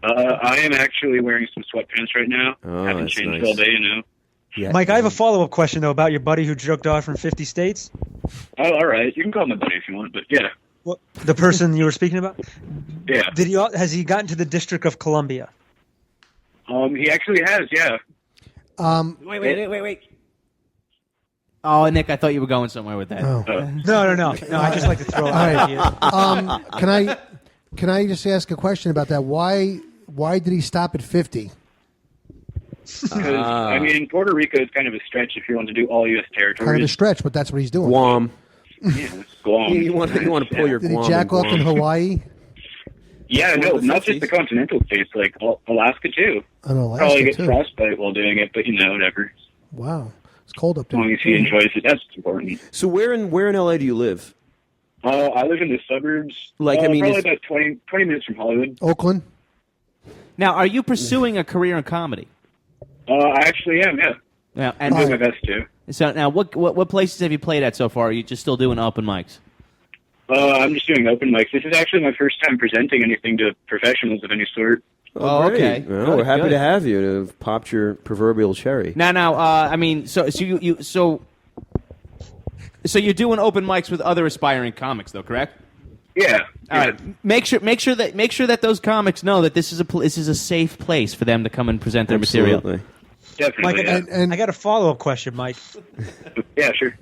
I am actually wearing some sweatpants right now. Oh, Haven't that's changed nice. all day, Yeah. Mike, I have a follow-up question though about your buddy who jerked off from 50 states. Oh, all right. You can call me buddy if you want, but yeah. What, the person you were speaking about? Yeah. Has he gotten to the District of Columbia? He actually has, yeah. Wait. Oh, Nick, I thought you were going somewhere with that. Oh. No. I just like to throw All out right. ideas. Can I just ask a question about that? Why did he stop at 50? Because, I mean, Puerto Rico is kind of a stretch if you want to do all U.S. Kind of a territories. stretch, but that's what he's doing. Guam. Yeah, Guam. You want to pull your Did he Guam jack and off in Guam. Hawaii? Yeah, no, Well, the not just the 50s. continental states, like Alaska too. Oh, no, Alaska Probably get too. frostbite while doing it, but whatever. Wow, it's cold up As long there. as he enjoys it, that's important. So where in LA do you live? I live in the suburbs. Like, I mean, probably is- about 20 minutes from Hollywood. Oakland. Now, are you pursuing a career in comedy? I actually am, yeah. Now, I'm doing and my best to. so now, what places have you played at so far? Are you just still doing open mics? I'm just doing open mics. This is actually my first time presenting anything to professionals of any sort. Oh, great. okay. Well, Good, we're happy good. to have you to have popped your proverbial cherry. Now, I mean, so you're doing open mics with other aspiring comics, though, correct? Yeah. All right. Make sure that those comics know that this is a safe place for them to come and present their material. Absolutely. Definitely. Mike, yeah. And I got a follow-up question, Mike. Yeah, sure.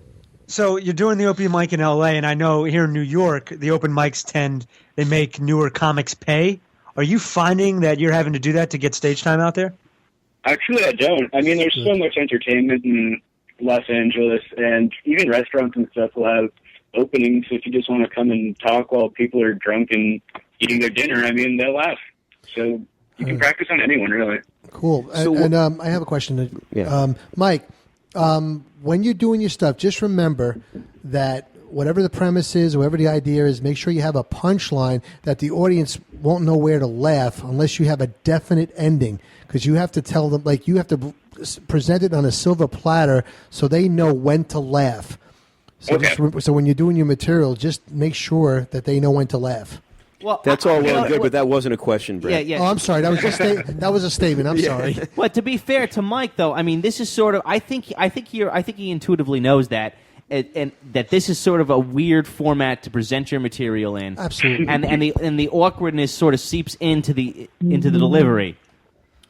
So you're doing the open mic in L.A., and I know here in New York, the open mics they make newer comics pay. Are you finding that you're having to do that to get stage time out there? Actually, I don't. I mean, there's so much entertainment in Los Angeles, and even restaurants and stuff will have openings if you just want to come and talk while people are drunk and eating their dinner. I mean, they'll laugh. So you can practice on anyone, really. cool. So And I have a question. Yeah. Mike, when you're doing your stuff, just remember that whatever the premise is, whatever the idea is, make sure you have a punchline that the audience won't know where to laugh unless you have a definite ending. Because you have to tell them, like, you have to present it on a silver platter so they know when to laugh. So, Okay. so when you're doing your material, just make sure that they know when to laugh. Well, That's all well and good, but that wasn't a question, Brett. Yeah. Oh, I'm sorry. That was just that was a statement. I'm sorry. But to be fair to Mike, though, I mean, this is sort of. I think he intuitively knows that, and that this is sort of a weird format to present your material in. Absolutely. And the awkwardness sort of seeps into the delivery.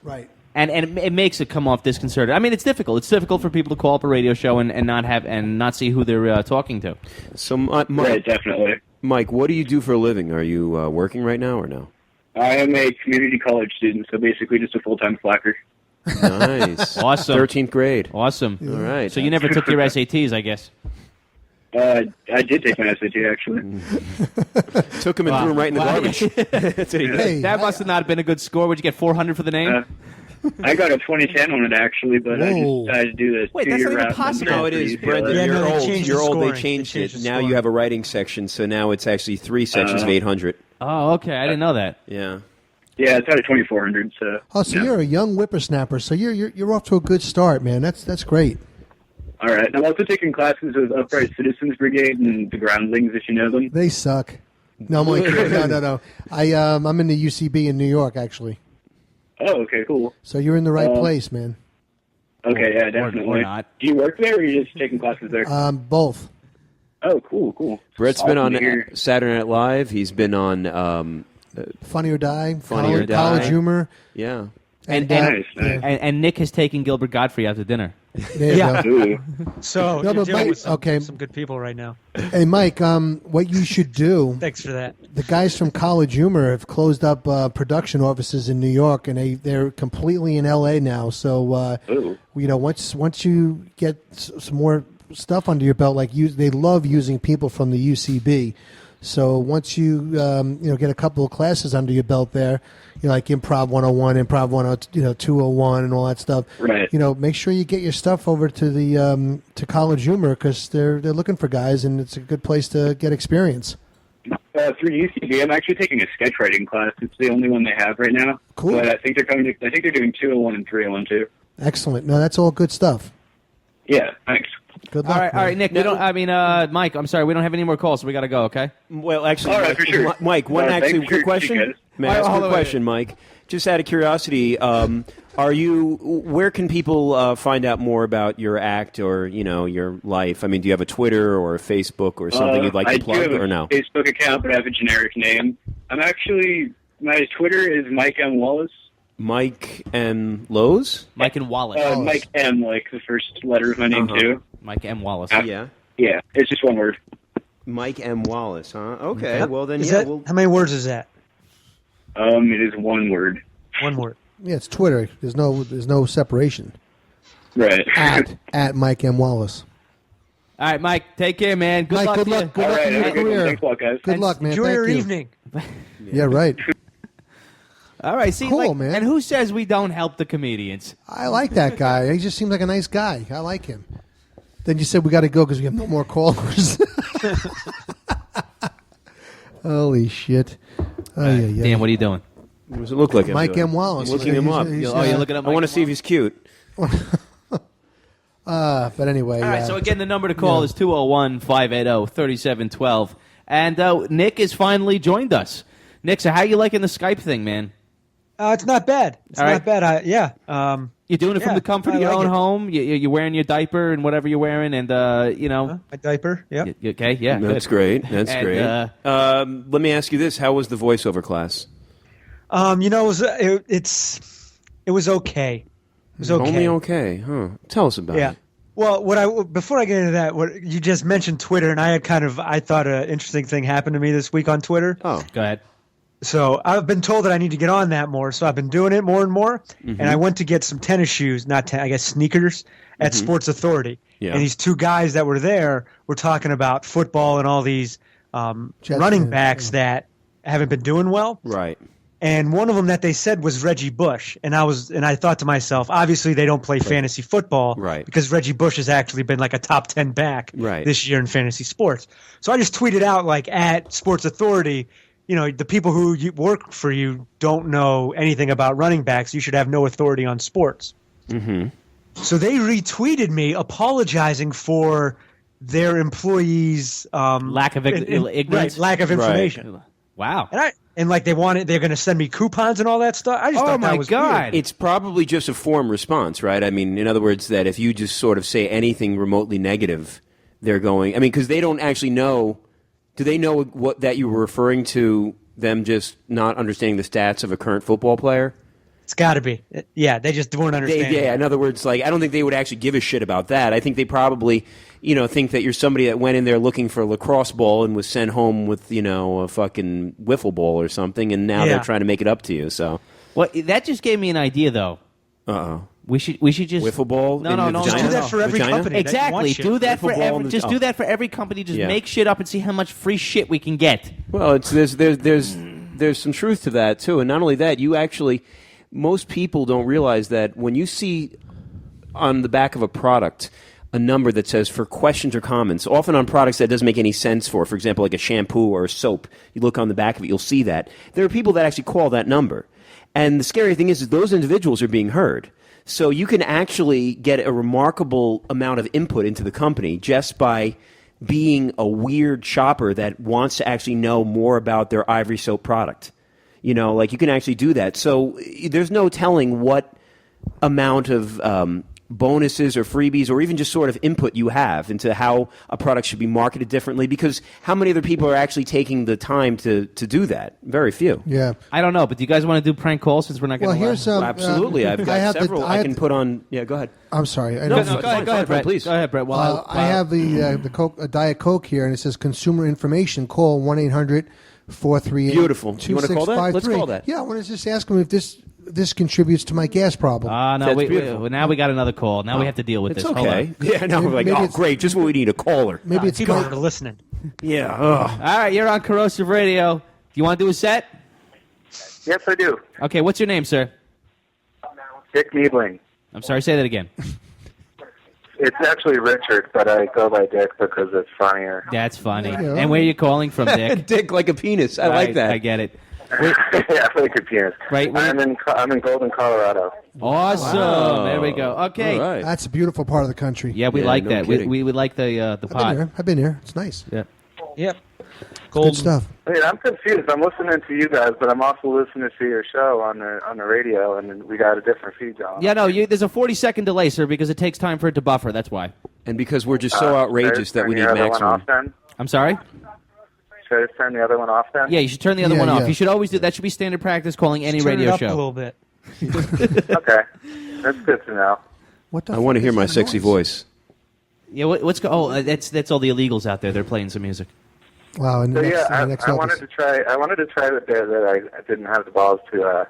Right. And it makes it come off disconcerting. I mean, it's difficult. It's difficult for people to call up a radio show and not see who they're talking to. So, Right, Mike, definitely. what do you do for a living? Are you working right now or no? I am a community college student, so basically just a full-time slacker. Nice. Awesome. 13th grade. Awesome. All right. So you never took your SATs, I guess. I did take my SAT, actually. Took him and threw him right in the garbage. That's what he did. Hey, That must have not been a good score. Would you get 400 for the name? I got a 2010 on it, actually, but I Whoa. just decided to do the Wait, that's not two-year even route. possible. No, it is, Brendan. Yeah, you're no, they old. changed You're the old. scoring. They changed They it. changed the Now scoring. you have a writing section, so now it's actually 3 sections of 800. Oh, okay. I didn't know that. Yeah. Yeah, it's out of 2,400, so... Oh, so you're a young whippersnapper. So you're off to a good start, man. That's great. All right. I'm also taking classes with Upright Citizens Brigade and the Groundlings, if you know them. They suck. No, I'm only kidding. No. I'm in the UCB in New York, actually. Oh, okay, cool. So you're in the right place, man. Okay, yeah, definitely. or not. Do you work there, or are you just taking classes there? Both. Oh, cool. Brett's been Awesome on to hear. Saturday Night Live. He's been on, Funny or Die. Funny or Die. College humor. yeah. And Nice. and Nick has taken Gilbert Godfrey out to dinner. There you Yeah. go. Ooh. So No, you're but dealing Mike- with okay. some good people right now. Hey, Mike. What you should do? Thanks for that. The guys from College Humor have closed up production offices in New York, and they're completely in LA now. So Ooh. once you get some more stuff under your belt, they love using people from the UCB. So once you get a couple of classes under your belt there, like Improv 101, Improv 201, and all that stuff. Right. Make sure you get your stuff over to the to College Humor because they're looking for guys, and it's a good place to get experience. Through UCB, I'm actually taking a sketch writing class. It's the only one they have right now. Cool. But I think they're doing 201 and 301 too. Excellent. No, that's all good stuff. Yeah, thanks. Good All luck. right, man. Nick. Mike. I'm sorry, we don't have any more calls, so we got to go. Okay. Well, actually, All right, for sure. Mike, one Thanks actually for quick your question. guys. May I ask Hold a on, question, Mike? Just out of curiosity, where can people find out more about your act or, your life? I mean, do you have a Twitter or a Facebook or something you'd like to plug I do have or no? a Facebook account, but I have a generic name. My Twitter is Mike M. Wallace. Mike M. Lowe's? Mike and Wallace. Mike M, like the first letter of my name, too. Mike M. Wallace. Yeah. Yeah, it's just one word. Mike M. Wallace, huh? Okay, well then, How many words is that? It is one word. One word. Yeah, it's Twitter. There's no separation. Right. At Mike M. Wallace. All right, Mike. Take care, man. Good Mike, luck. good to you. luck. Good All luck right, in your have a good one. career. Thanks a lot, guys. Good luck, man. Enjoy Thank your you. evening. Yeah, right. All right. See, Cool, man. And who says we don't help the comedians? I like that guy. He just seems like a nice guy. I like him. Then you said we got to go because we have no more callers. Holy shit. Dan, what are you doing? What does it look like? I'm Mike doing? M. Wallace. I'm looking him up. He's, you're looking up I want to Mike see if he's cute. But anyway. All right, so again, the number to call is 201-580-3712. And Nick has finally joined us. Nick, so how you liking the Skype thing, man? It's not bad. It's All not right. bad. You're doing it from the comfort of your own home. You're wearing your diaper and whatever you're wearing, and my diaper. Yeah. Okay. Yeah. That's good. great. That's And, great. Let me ask you this: how was the voiceover class? It was okay. It was okay. Only okay, huh? Tell us about it. Well, before I get into that, what you just mentioned Twitter, and I thought an interesting thing happened to me this week on Twitter. Oh, go ahead. So I've been told that I need to get on that more, so I've been doing it more and more. Mm-hmm. And I went to get some tennis shoes, sneakers at Mm-hmm. Sports Authority. Yeah. And these two guys that were there were talking about football and all these running backs that haven't been doing well. Right. And one of them that they said was Reggie Bush, and I thought to myself, obviously they don't play fantasy football, Right. Because Reggie Bush has actually been like a top 10 back Right. this year in fantasy sports. So I just tweeted out at Sports Authority, the people who work for you don't know anything about running backs. You should have no authority on sports. Mm-hmm. So they retweeted me apologizing for their employees' lack of ignorance, right, lack of information. Right. Wow. And they're going to send me coupons and all that stuff. I just thought that was weird. It's probably just a form response, right? I mean, in other words, that if you just sort of say anything remotely negative, they're going. I mean, because they don't actually know. Do they know what that you were referring to? Them just not understanding the stats of a current football player. It's got to be. Yeah, they just weren't understanding. In other words, I don't think they would actually give a shit about that. I think they probably, think that you're somebody that went in there looking for a lacrosse ball and was sent home with, a fucking wiffle ball or something, and now they're trying to make it up to you. So, well, that just gave me an idea, though. Uh-oh. We should just wiffle ball. No. Just do that for every company. Exactly. Do that for every. Just do that for every company. Just make shit up and see how much free shit we can get. Well, there's some truth to that too, and not only that, most people don't realize that when you see on the back of a product a number that says for questions or comments, often on products that doesn't make any sense for example, like a shampoo or a soap, you look on the back of it, you'll see that. There are people that actually call that number. And the scary thing is those individuals are being heard. So you can actually get a remarkable amount of input into the company just by being a weird shopper that wants to actually know more about their Ivory soap product. You can actually do that. So there's no telling what amount of bonuses or freebies or even just sort of input you have into how a product should be marketed differently, because how many other people are actually taking the time to do that? Very few. Yeah. I don't know, but do you guys want to do prank calls since we're not going to here's absolutely. I've got several I can put on. Yeah, go ahead. I'm sorry. Go ahead, Brett. Please. Go ahead, Brett. I have the Coke, Diet Coke here, and it says consumer information. Call 1-800-438. Beautiful. You want to call that? Let's call that. Yeah, I want to just ask them if this contributes to my gas problem. No, now we got another call. Now we have to deal with it's this. Okay. Yeah, now we're like, great, just what we need, a caller. Maybe it's people are listening. Yeah. All right, you're on Corrosive Radio. Do you want to do a set? Yes, I do. Okay, what's your name, sir? Dick Needling. I'm sorry, say that again. It's actually Richard, but I go by Dick because it's funnier. That's funny. And where are you calling from, Dick? Dick like a penis. I like that. I get it. Yeah, like a penis. Right. I'm in Golden, Colorado. Awesome. Wow. There we go. Okay. All right. That's a beautiful part of the country. Yeah, we like no that. kidding. We would like the pot. I've been here. It's nice. Yeah. Yep. Good stuff. I mean, I'm confused. I'm listening to you guys, but I'm also listening to your show on the radio, and we got a different feed on. Yeah, no, there's a 40-second delay, sir, because it takes time for it to buffer. That's why. And because we're just so outrageous that we need maximum. I'm sorry? Should I just turn the other one off then? Yeah, you should turn the other one off. You should always do that. Should be standard practice calling any Turn radio it up show. a little bit. Okay, that's good to know. I want to hear my sexy voice. Yeah, what's that's all the illegals out there. They're playing some music. Wow. And So I wanted to try the bit that I didn't have the balls to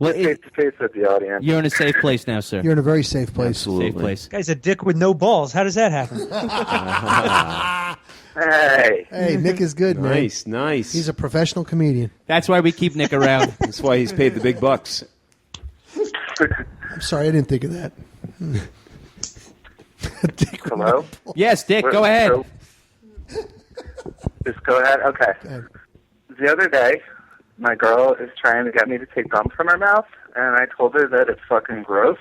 face to face with the audience. You're in a safe place now, sir. You're in a very safe place. Absolutely. Safe place. Guy's a dick with no balls. How does that happen? Hey, Nick is good, man. Nice. He's a professional comedian. That's why we keep Nick around. That's why he's paid the big bucks. I'm sorry, I didn't think of that. Hello? Yes, Dick, go ahead. Just go ahead. Okay. The other day, my girl is trying to get me to take gum from her mouth, and I told her that it's fucking gross.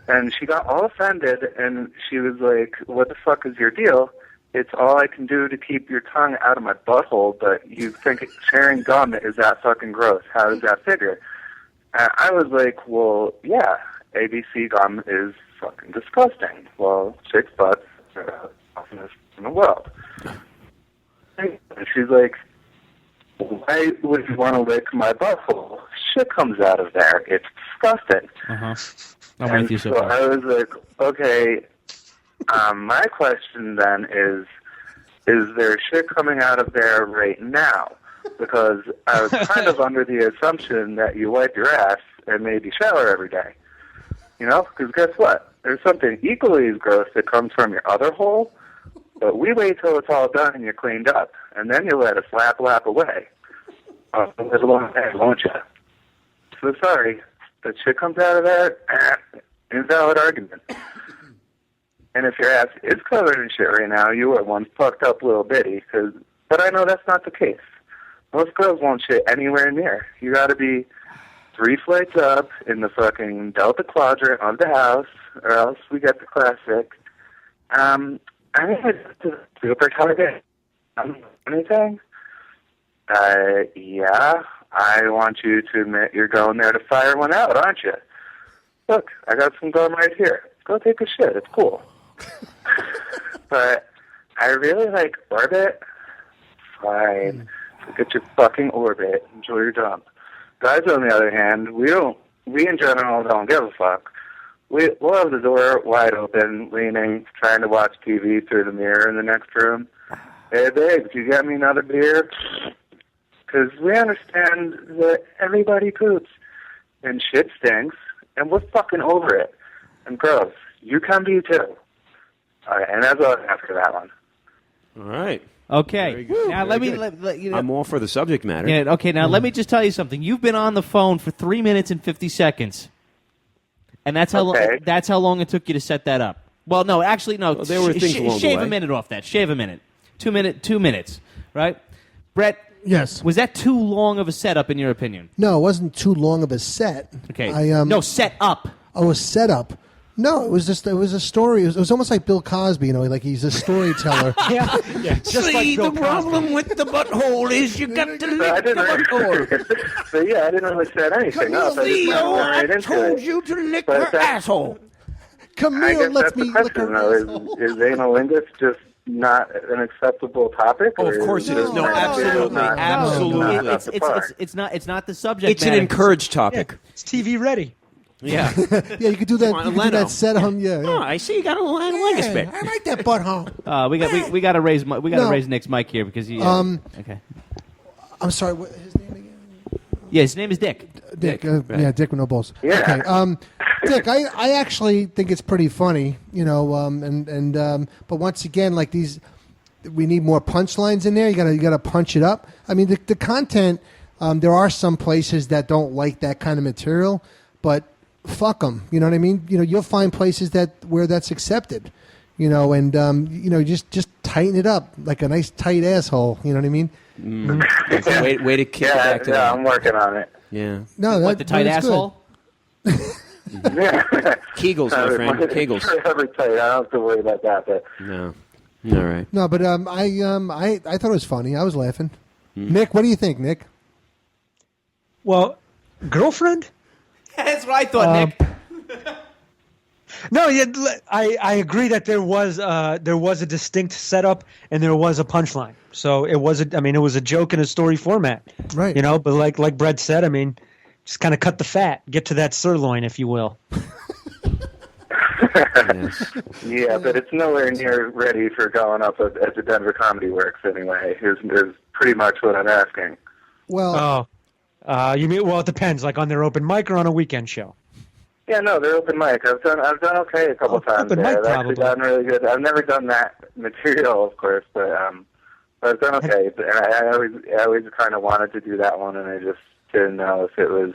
And she got all offended, and she was like, what the fuck is your deal? It's all I can do to keep your tongue out of my butthole, but you think sharing gum is that fucking gross. How does that figure? And I was like, well, yeah, ABC gum is fucking disgusting. Well, chicks' butts are the oftenest in the world. And she's like, why would you want to lick my butthole? Shit comes out of there. It's disgusting. I'm with you so far. I was like, okay, my question then is there shit coming out of there right now? Because I was kind of under the assumption that you wipe your ass and maybe shower every day. You know? Because guess what? There's something equally as gross that comes from your other hole, but we wait till it's all done and you're cleaned up, and then you let us lap away. There's a long day, won't you? So sorry, the shit comes out of there, invalid argument. And if your ass is covered in shit right now, you are one fucked up little bitty, but I know that's not the case. Most girls won't shit anywhere near. You gotta be 3 flights up in the fucking Delta Quadrant of the house, or else we get the classic. I mean, it's super target. Anything? Yeah, I want you to admit you're going there to fire one out, aren't you? Look, I got some gum right here. Go take a shit. It's cool. But I really like Orbit. Fine. Look at your fucking Orbit. Enjoy your dump. Guys, on the other hand, we in general don't give a fuck. We'll have the door wide open, leaning, trying to watch TV through the mirror in the next room. Hey, babe, you get me another beer? Because we understand that everybody poops, and shit stinks, and we're fucking over it. And gross. You can be too. All right, and that's all after that one. All right. Okay. Now let me. I'm all for the subject matter. Yeah, okay, now let me just tell you something. You've been on the phone for 3 minutes and 50 seconds. And that's how long it took you to set that up. Well, no, actually, no. Well, there were things along the shave way. a minute off that. Shave a minute. 2 minutes, right? Brett, Yes. was that too long of a setup in your opinion? No, it wasn't too long of a set. Okay. No, set up. Oh, a setup. No, it was a story. It was almost like Bill Cosby, you know, like he's a storyteller. Yeah. Just like Bill Cosby. with the butthole is you got to lick the butthole. So yeah, I didn't really set anything up. I just went right into it. you to lick But her asshole. I Camille guess lets that's me the lick question, her though. asshole. Is analingus just not an acceptable topic? Oh, of or course it is. No, that absolutely. not- Absolutely. not up to par? It's not the subject It's an matter. encouraged topic. It's TV ready. Yeah. Yeah, you could do that. Come on, You could do Leno. that set on. Yeah. Oh, I see you got a analingus bit. I like that butthole. We got to raise No. raise Nick's mic here because he. Okay. I'm sorry. What his name again? Yeah, his name is Dick. Dick. right. Yeah, Dick with no balls. Yeah. Okay. Dick, I actually think it's pretty funny, you know, but once again, like these, we need more punchlines in there. You gotta punch it up. I mean, the content. There are some places that don't like that kind of material, but fuck them. You know what I mean? You know, you'll find places where that's accepted. You know, and just tighten it up like a nice tight asshole. You know what I I mean? Way to kick it back to that. I'm working on it. Yeah. No, What, the tight that's good. asshole? Yeah. Kegels, my friend. Kegels. Every tight. I don't have to worry about that. But No. All right. No, but I thought it was funny. I was laughing. Nick, what do you think, Nick? Well, girlfriend? That's what I thought, Nick. No, yeah, I agree that there was a distinct setup and there was a punchline. So it was a joke in a story format, Right. You know, but like Brett said, I mean, just kind of cut the fat, get to that sirloin, if you will. Yes. yeah, but it's nowhere near ready for going up at the Denver Comedy Works anyway. Is pretty much what I'm asking. Well, You mean? Well, it depends. Like on their open mic or on a weekend show. Yeah, no, they're open mic. I've done okay a couple times. Open mic, I've actually probably. done really good. I've never done that material, of course, but I've done okay. But I always kind of wanted to do that one, and I just didn't know if it was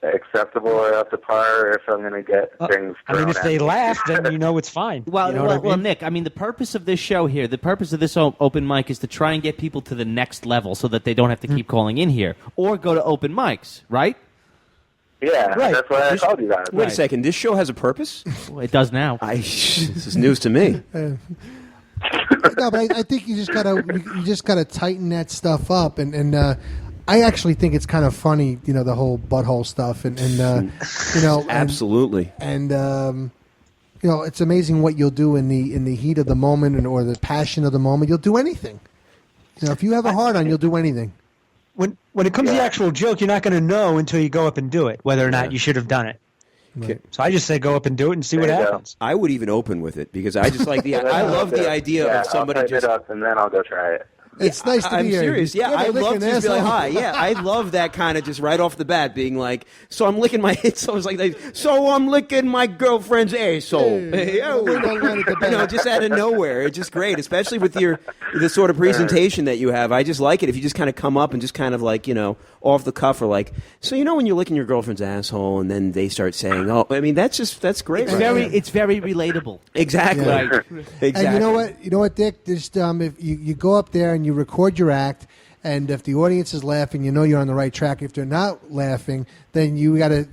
acceptable or up to par, or if I'm going to get things. I mean, thrown if at they me. laugh, then you know it's fine. Well, you know what I mean? Nick, I mean, the purpose of this show here, the purpose of this open mic is to try and get people to the next level so that they don't have to keep calling in here or go to open mics, right? Yeah, Right. that's why I called you guys. Wait a second. This show has a purpose? Well, it does now. This is news to me. no, but I think you just gotta tighten that stuff up, and I actually think it's kind of funny, the whole butthole stuff, and absolutely. And it's amazing what you'll do in the heat of the moment or the passion of the moment. You'll do anything. If you have a hard on, you'll do anything. When it comes to the actual joke, you're not going to know until you go up and do it whether or not you should have done it. Right. So I just say go up and do it and see what happens. I would even open with it because I just like I love the idea of somebody I'll type just it up and then I'll go try it. It's nice to be I'm here. serious. Yeah, I love to just be like, asshole. hi. Yeah, I love that kind of just right off the bat being like, so I'm licking my so it's like, so I'm licking my girlfriend's asshole. Just out of nowhere. It's just great, especially with the sort of presentation that you have. I just like it if you just kind of come up and just kind of like, off the cuff or like, so when you're licking your girlfriend's asshole and then they start saying, oh, I mean, that's great. It's very relatable. Exactly. Yeah. Right. Exactly. And you know what, Dick? Just if you go up there and you record your act, and if the audience is laughing, you're on the right track. If they're not laughing, then you got to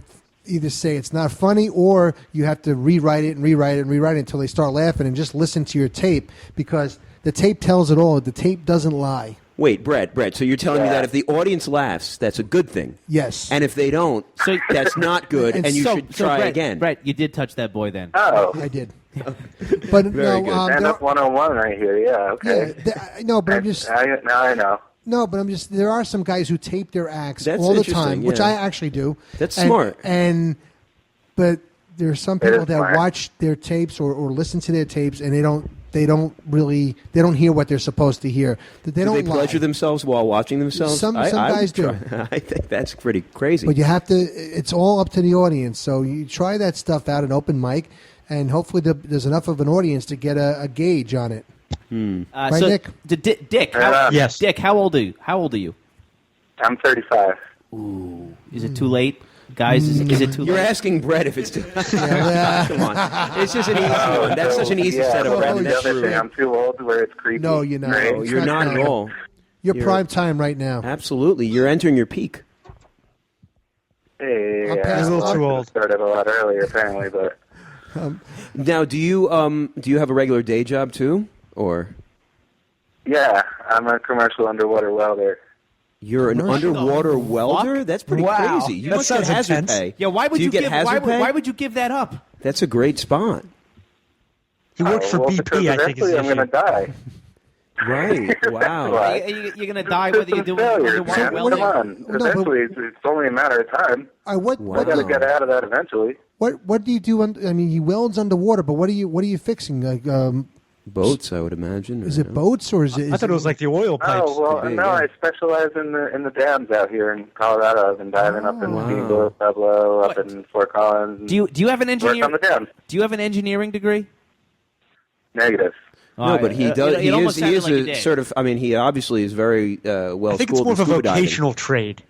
either say it's not funny, or you have to rewrite it until they start laughing, and just listen to your tape, because the tape tells it all. The tape doesn't lie. Wait, Brett, so you're telling me that if the audience laughs, that's a good thing? Yes. And if they don't, that's not good, and you should try Brett, again. Brett, you did touch that boy then. Oh. I did. But Very good. Stand-up 101 right here, yeah, okay. No, but I'm just... Now I know. No, but I'm just... There are some guys who tape their acts That's all the interesting, time, which yeah. I actually do. That's smart. But there are some people that smart. watch their tapes or listen to their tapes, and they don't hear what they're supposed to hear. That they Do don't they pleasure lie. themselves while watching themselves? Some guys do. I think that's pretty crazy. But you have to. It's all up to the audience. So you try that stuff out at open mic, and hopefully there's enough of an audience to get a gauge on it. Right, so, Nick? Dick, Yes. Dick, how old are you? I'm 35. Ooh, is it too late, guys? Is it too You're late? asking Brett if it's too. Come on, it's just an easy one. That's such an easy setup, Brett. The That's other thing, true. I'm too old where it's creepy. No, you're not. Right? No, you're not at all. You're prime time right now. Absolutely, you're entering your peak. Hey, I'm past a little I too old. started a lot earlier, apparently, but Now, do you have a regular day job too, or yeah, I'm a commercial underwater welder. you're an underwater welder? That's pretty Wow. crazy. You That must get sounds hazard intense. pay. Yeah, why would Do you get give? hazard pay? Why would you give that up? That's a great spot. He worked for because BP, I think. Is eventually the I'm going to issue. die. Right. Wow. why. You're gonna die whether you do it Failures, underwater man. welding. Come on. No, but- Eventually, it's only a matter of time. What I got to get out of that eventually. what do you do? I mean, he welds underwater, but what are you fixing? Like, Boats, I would imagine. is it boats or is it? I thought it was like the oil pipes. Oh well, Could be, no. yeah. I specialize in the dams out here in Colorado. I've been diving up in Wow. Steamboat, Pueblo, up in Fort Collins. Do you have an work on the engineering? dams? Do you have an engineering degree? Negative. No, but he does. It almost He sounded is like you a did. sort of. I mean, he obviously is very well I think it's schooled more in of a scuba diving. vocational trade.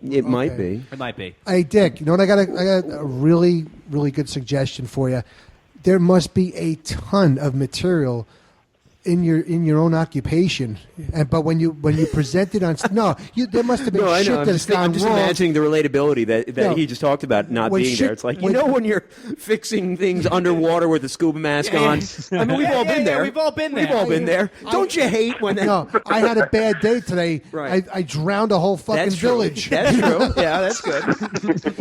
It might be. It might be. Hey, Dick, you know what? I got a really, really good suggestion for you. There must be a ton of material in your own occupation, but when you present it on there must have been No, I shit know. that's I'm gone just wrong. imagining the relatability that No. he just talked about not When being shit- there. It's like when- when you're fixing things underwater with a scuba mask on. I mean, we've all been there. We've all been there. We've all been there. Don't you hate when that? No, I had a bad day today. Right. I drowned a whole fucking That's true. village. That's true. Yeah, that's good.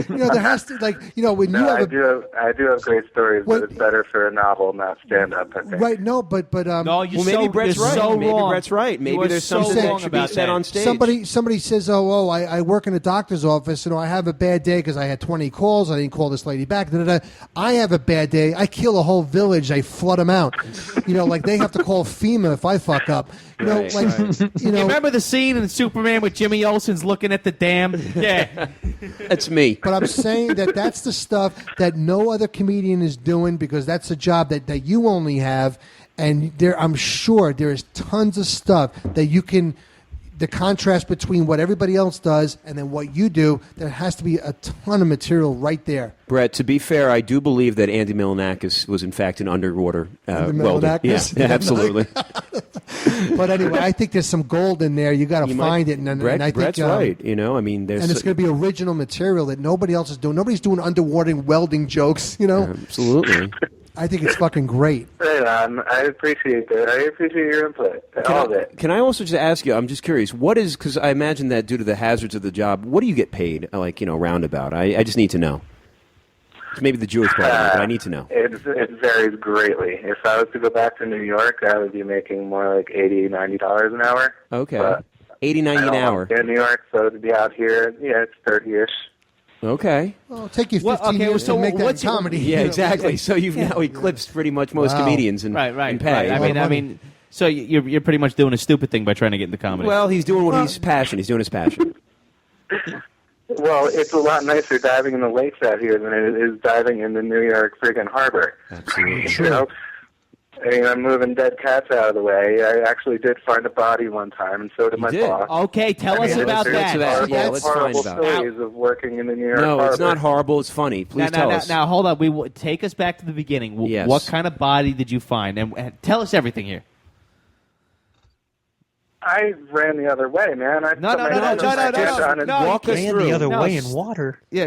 There has to when you No, have I do have great stories, What- but it's better for a novel, not stand up. I think. right. No, but No, you're Well, maybe Brett's you're right. so Maybe wrong. Brett's right. Maybe You are there's so something wrong that should be about said that. on stage. somebody says, I work in a doctor's office. I have a bad day because I had 20 calls. I didn't call this lady back. I have a bad day. I kill a whole village. I flood them out. Like they have to call FEMA if I fuck up. Right, You remember the scene in Superman with Jimmy Olsen's looking at the dam? Yeah. That's me. But I'm saying that's the stuff that no other comedian is doing because that's a job that you only have. And I'm sure there is tons of stuff that you can, the contrast between what everybody else does and then what you do, there has to be a ton of material right there. Brett, to be fair, I do believe that Andy Milonakis was in fact an underwater welder. Milonakis? Yeah, absolutely. But anyway, I think there's some gold in there. You got to find it. And I think Brett's right. I mean, there's and it's going to be original material that nobody else is doing. Nobody's doing underwater welding jokes, Absolutely. I think it's fucking great. Right on. I appreciate that. I appreciate your input. All of it. Can I also just ask you? I'm just curious. What is, because I imagine that due to the hazards of the job, what do you get paid? Like, roundabout. I just need to know. It's maybe the Jewish part of it, but I need to know. It varies greatly. If I was to go back to New York, I would be making more like $80-$90 an hour. Okay. But $80-$90 an hour. In New York, so to be out here, yeah, it's 30-ish. Okay. Well, it'll take you 15 years to make that comedy. Yeah, exactly. So you've now eclipsed pretty much most comedians in right. pay. I mean, so you're pretty much doing a stupid thing by trying to get into comedy. Well, he's doing what he's passionate. He's doing his passion. Well, it's a lot nicer diving in the lakes out here than it is diving in the New York friggin' harbor. Absolutely. I'm moving dead cats out of the way. I actually did find a body one time, and so did my boss. Okay, tell us about that. Let's find about stories of working in the New York harbor. No, it's not horrible. It's funny. Please tell us. Now, hold on. Take us back to the beginning. Yes. What kind of body did you find? And tell us everything here. I ran the other way, man. No. Walk us through. The other way in water. Yeah.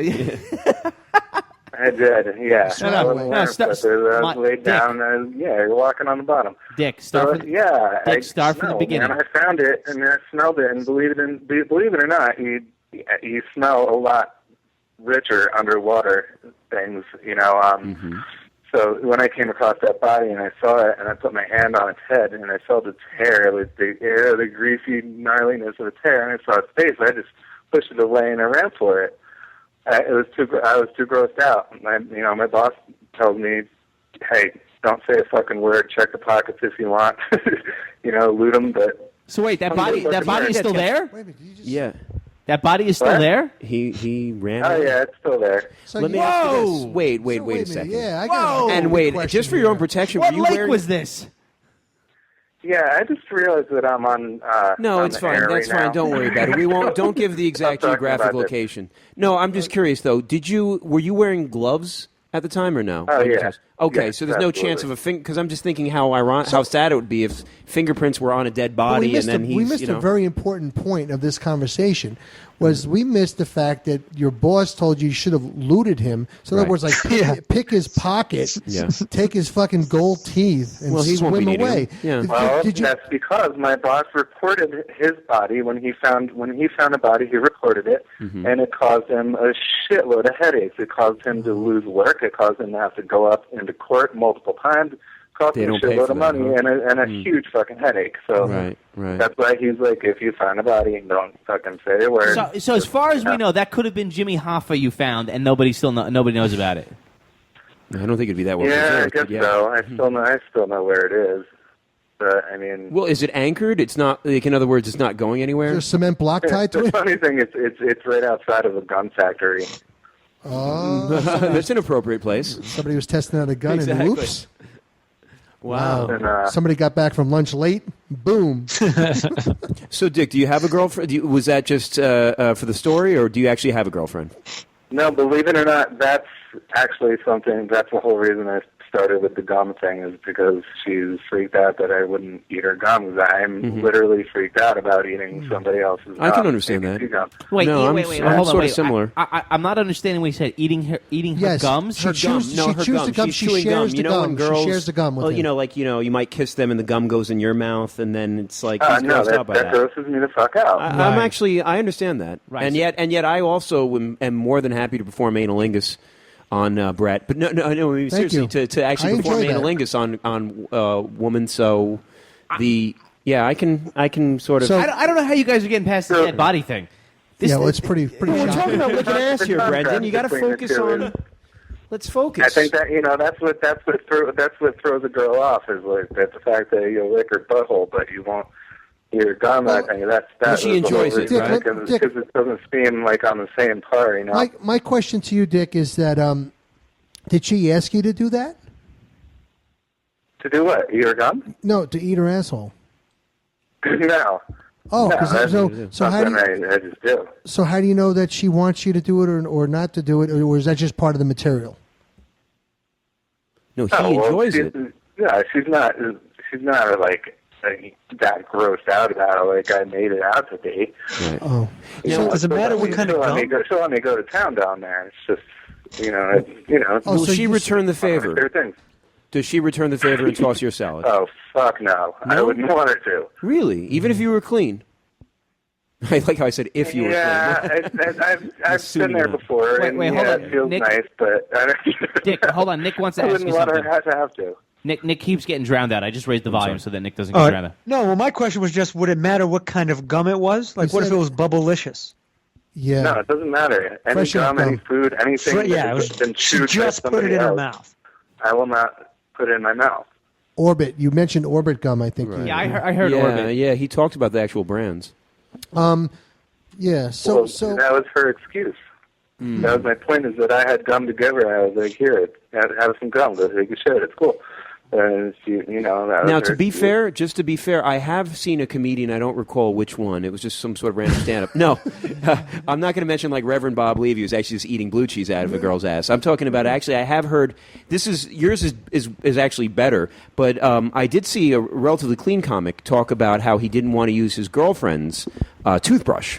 I did, yeah. No, I was laid down, you're walking on the bottom. Dick, start from the beginning. Man, I found it, and I smelled it, and believe it or not, you smell a lot richer underwater things, So when I came across that body and I saw it, and I put my hand on its head, and I felt its hair, the greasy gnarliness of its hair, and I saw its face, I just pushed it away and I ran for it. I was too grossed out. My boss tells me, "Hey, don't say a fucking word. Check the pockets if you want. Loot them." But so wait, that body is still there? Wait a minute, did you just... Yeah, that body is still there. He ran. Oh yeah, it's still there. So Let me ask you this. Wait a second. Yeah, I got and wait, just for your own protection. What were you lake wearing... was this? Yeah, I just realized that I'm on. No, on it's the fine. air That's right fine. now. Don't worry about it. We won't. Don't give the exact geographic location. No, I'm just curious though. Were you wearing gloves at the time or no? Oh yeah. Okay, yes, so there's no chance of a finger. Because I'm just thinking how sad it would be if fingerprints were on a dead body we missed a very important point of this conversation. We missed the fact that your boss told you should have looted him. So in other words, like pick his pocket, take his fucking gold teeth, and swim away. Well, that's because my boss reported his body when he found a body. He reported it, and it caused him a shitload of headaches. It caused him to lose work. It caused him to have to go up into court multiple times. Cost me a shitload of money and a huge fucking headache. So that's why he's like, if you find a body, don't fucking say a word. So as far as we know, that could have been Jimmy Hoffa you found, and nobody knows about it. I don't think it'd be that well preserved. I guess so. I still know where it is. But I mean, well, is it anchored? It's not. Like, in other words, it's not going anywhere. There's cement block tied to it. The funny thing is, it's right outside of a gun factory. Oh, that's an appropriate place. Somebody was testing out a gun and whoops. Wow. And, somebody got back from lunch late. Boom. So, Dick, do you have a girlfriend? Was that just for the story, or do you actually have a girlfriend? No, believe it or not, that's actually something. That's the whole reason I started with the gum thing, is because she's freaked out that I wouldn't eat her gums. I'm literally freaked out about eating somebody else's gum. I can understand that. Wait, I'm hold sort on, of similar. I'm not understanding what you said. Eating her gums? She chews the gum. She's chewing gum. She shares the gum with him. You might kiss them and the gum goes in your mouth, and then it's like he's no, grossed out by that grosses me the fuck out. I understand that. Right. And yet I also am more than happy to perform analingus on Brett, but no. Seriously, to actually perform analingus on woman. So I can sort of. So, I don't know how you guys are getting past the dead body thing. It's pretty. We're talking about licking ass here, Brendan. You got to focus on. Let's focus. I think that that's what throws a girl off, is like that the fact that you lick her butthole, but you won't. Your gum, I think that's she enjoys it, right? Because it doesn't seem like on the same par, you know. My question to you, Dick, is that did she ask you to do that? To do what? Eat her gum? No, to eat her asshole. No. Oh, no, so how do you, I just do. So how do you know that she wants you to do it or not to do it, or is that just part of the material? No, he enjoys it. Yeah, she's not like that grossed out about it, like I made it out to be. Right. Oh, so does it matter what kind of gum? She'll let me go to town down there. It's just, Will she return the favor? Things. Does she return the favor and toss your salad? Oh, fuck no. I wouldn't want her to. Really? Even if you were clean? I like how I said if you were clean. I've been there before. Wait, and, hold on. It feels Nick, nice, but I don't. Dick, hold on. Nick wants to I ask wouldn't you want something. her to have to. Nick keeps getting drowned out. I just raised the volume so that Nick doesn't get drowned out. No, well, my question was just, would it matter what kind of gum it was? Like, what if it was Bubblicious? Yeah. No, it doesn't matter. Any Fresh gum, gum. any food, anything Yeah, that has been she chewed by just put it somebody in her else, mouth. I will not put it in my mouth. Orbit. You mentioned Orbit gum, I think. Right. Yeah, I heard Orbit. Yeah, he talked about the actual brands. Yeah, so that was her excuse. That was my point, is that I had gum to give her. I was like, here, have some gum. Go take a shit. It's cool. And she, that was Now, her to be excuse. fair, just to be fair, I have seen a comedian. I don't recall which one. It was just some sort of random stand-up. No, I'm not going to mention like Reverend Bob Levy, who's actually just eating blue cheese out of a girl's ass. I'm talking about actually. I have heard yours is actually better, but I did see a relatively clean comic talk about how he didn't want to use his girlfriend's toothbrush,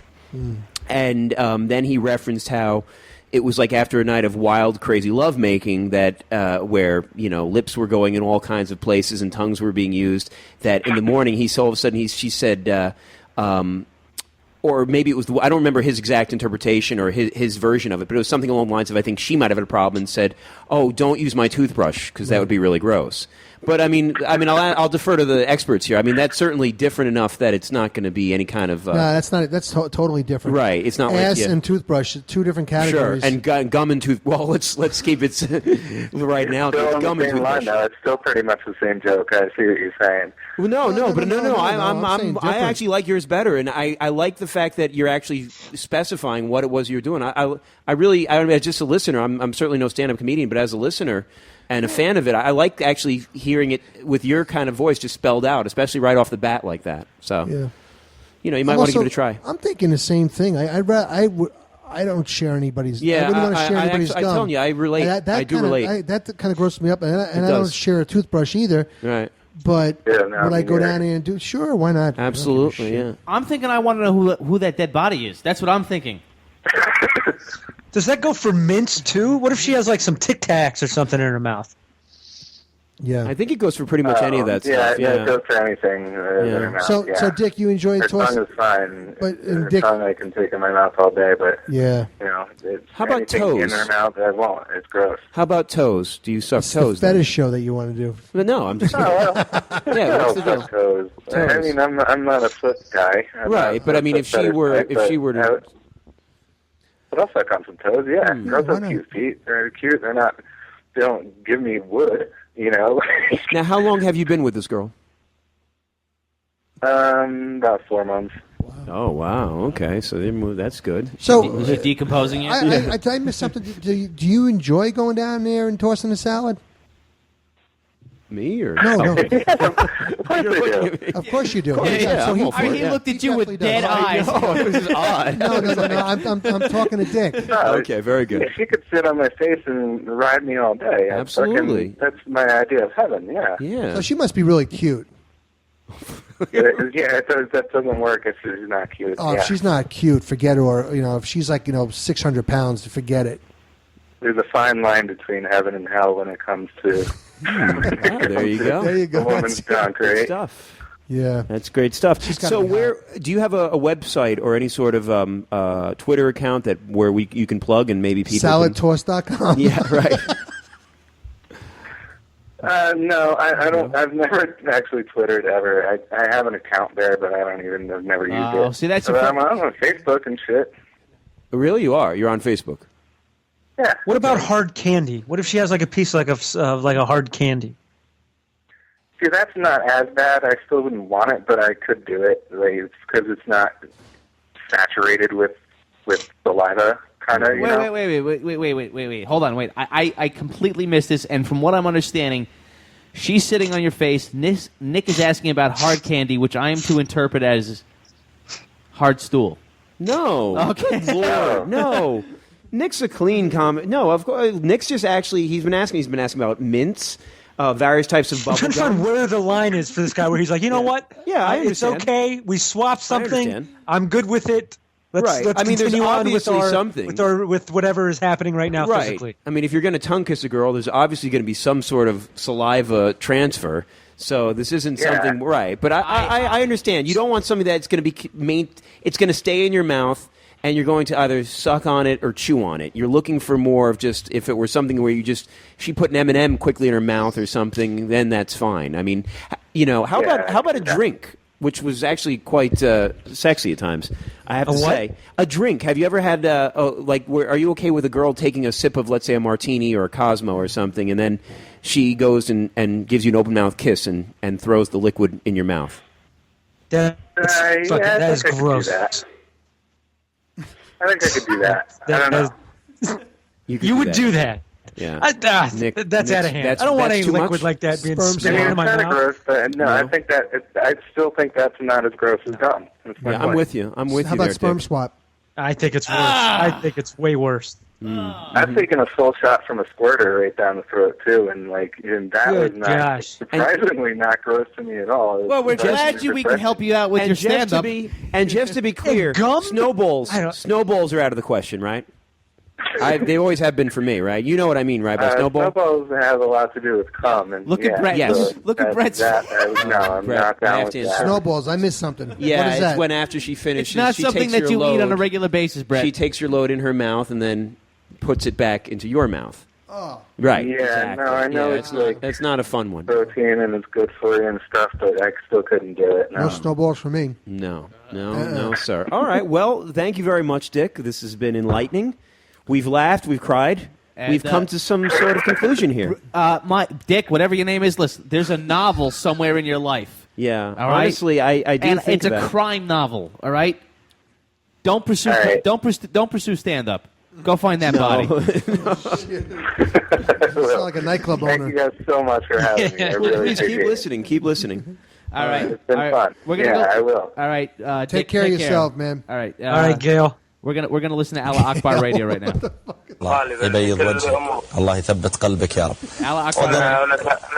and then he referenced how it was like after a night of wild, crazy lovemaking that where lips were going in all kinds of places and tongues were being used. That in the morning all of a sudden she said, or maybe it was I don't remember his exact interpretation or his version of it, but it was something along the lines of I think she might have had a problem and said, "Oh, don't use my toothbrush because that would be really gross." But I mean, I'll defer to the experts here. I mean, that's certainly different enough that it's not going to be any kind of. no, that's not. That's totally different. Right. It's not ass like and toothbrush, two different categories. Sure, and gum and tooth. Well, let's keep it right now. Still on Gum the and same line, toothbrush. though. It's still pretty much the same joke. I see what you're saying. Well, no. I'm saying I actually like yours better, and I like the fact that you're actually specifying what it was you're doing. I really, as just a listener, I'm certainly no stand-up comedian, but as a listener and a fan of it, I like actually hearing it with your kind of voice just spelled out, especially right off the bat like that. So, yeah. You might want to give it a try. I'm thinking the same thing. I don't share anybody's. Yeah, I wouldn't want to share anybody's I'm gum. telling you, I relate. I do relate. That kind of grosses me up, and I don't does. share a toothbrush either. Right. But Yeah, no, would I me go neither. down there and do? Sure, why not? Absolutely, yeah. I'm thinking I want to know who that dead body is. That's what I'm thinking. Does that go for mints too? What if she has like some Tic Tacs or something in her mouth? Yeah. I think it goes for pretty much any of that stuff. Yeah, it goes for anything. In her mouth, So, yeah. so Dick, you enjoy Her tossing? tongue is fine. But, her Dick- tongue I can take in my mouth all day, but Yeah. it's How about anything toes? in her mouth I won't. It's gross. How about toes? Do you suck It's toes? the then? fetish show that you want to do. But no, I'm just. Oh, well, Yeah, what's the no, deal? fuck toes. I Toes. mean, I'm not a foot guy. I'm Right, not but a I mean, foot if she fetish were- type, if but she were to- But I'll suck on some toes, yeah. Girls why have not? cute feet. They're cute. They don't give me wood, Now, how long have you been with this girl? About 4 months. Oh wow, okay, so that's good. So, Is it decomposing yet? did I miss something? Do you enjoy going down there and tossing a salad? Me or No. Of course I do. Of course you do. Yeah, I'm all for it, He yeah. looked at you with definitely does. dead eyes. Oh, this is odd. No. I'm talking to Dick. No, Okay, very good. If she could sit on my face and ride me all day, Absolutely. that's my idea of heaven, yeah. Yeah. So she must be really cute. That doesn't work if she's not cute. Oh, yeah. if she's not cute, forget her. Or, if she's like 600 pounds, forget it. There's a fine line between heaven and hell when it comes to Oh, there you go. There you a go. woman's Good concrete. stuff. Yeah. That's great stuff. gotta So, be where do you have a website or any sort of Twitter account where you can plug and maybe people? Saladtoss.com. Yeah, right. No, I don't. I've never actually Twittered ever. I have an account there, but I've never used Oh, it. see, that's but a- I'm on Facebook and shit. Really, you are? You're on Facebook? Yeah. What about hard candy? What if she has like a piece like of like a hard candy? See, that's not as bad. I still wouldn't want it, but I could do it because it's not saturated with saliva, kind of. Wait. Hold on, wait. I completely missed this, and from what I'm understanding, she's sitting on your face. Nick is asking about hard candy, which I am to interpret as hard stool. No. Okay. Good Lord, no. Nick's a clean comment. No, of course. Nick's just actually. He's been asking about mints, various types of I'm bubble trying to find gum. where the line is for this guy, where he's like, you know what? Yeah, I It's understand. okay. We swap something. understand. I'm good with it. Right. Let's I mean, there's continue on obviously something. with whatever is happening right now Right. physically. I mean, if you're going to tongue kiss a girl, there's obviously going to be some sort of saliva transfer. So this isn't something right. But I understand. You don't want something that's going to be it's going to stay in your mouth, and you're going to either suck on it or chew on it. You're looking for more of just, if it were something where she put an M&M quickly in her mouth or something, then that's fine. I mean, how about a drink, which was actually quite sexy at times, I have to say. A drink. Have you ever had, are you okay with a girl taking a sip of, let's say, a martini or a Cosmo or something, and then she goes and gives you an open mouth kiss and throws the liquid in your mouth? That is gross. I think I could do that. I don't know. You would do that. Yeah. Nick, that's out of hand. I don't want any liquid like that being spit in my mouth. It's kind of gross, but no, I think I still think that's not as gross as gum. I'm with you. How about sperm swap? I think it's worse. I think it's way worse. I've taken a full shot from a squirter right down the throat too, and that was not surprisingly not gross to me at all. Well, we're glad we can help you out with your stand-up. And just to be clear, snowballs are out of the question, right? They always have been for me, right? You know what I mean, right? By snowball? Snowballs have a lot to do with cum. And look at Brett. Yes. Look at Brett's. No, I'm not down with that. Snowballs. I missed something. Yeah, what is that? It's when after she finishes, it's not she something takes that you load, eat on a regular basis, Brett. She takes your load in her mouth and then puts it back into your mouth. Oh. Right. Yeah, exactly. no, I know it's not a fun one. Protein and it's good for you and stuff, but I still couldn't do it. No snowballs for me. No, sir. All right. Well, thank you very much, Dick. This has been enlightening. We've laughed. We've cried. And we've come to some sort of conclusion here. Dick, whatever your name is, listen, there's a novel somewhere in your life. Yeah. All right? Honestly, I do think it's a crime novel, all right? Don't pursue don't pursue stand-up. Go find that body. You sound like a nightclub owner. Thank you guys so much for having me. I really Please keep listening. Keep listening. All right. It's been fun. I will. All right. Take care of yourself, man. All right. All right, Gail. We're gonna listen to Allah Akbar radio right now. الله يبيض وجهك الله يثبت قلبك يا رب Allah Akbar.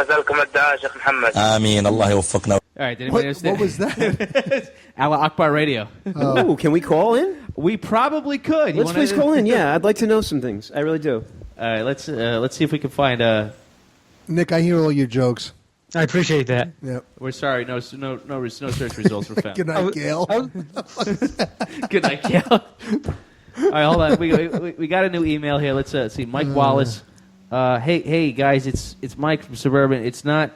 نزلكم الدعاء شيخ محمد آمين الله يوفقنا. All right, did anybody understand? What was that? Allah Akbar radio. Oh, can we call in? We probably could. Let's please call in. Yeah, I'd like to know some things. I really do. All right, let's see if we can find Nick, I hear all your jokes. I appreciate that. Yep. We're sorry, no search results were found. Good night, Gail. Good night, Gail. All right, hold on. We got a new email here. Let's see. Mike Wallace. Hey guys, it's Mike from Suburban. It's not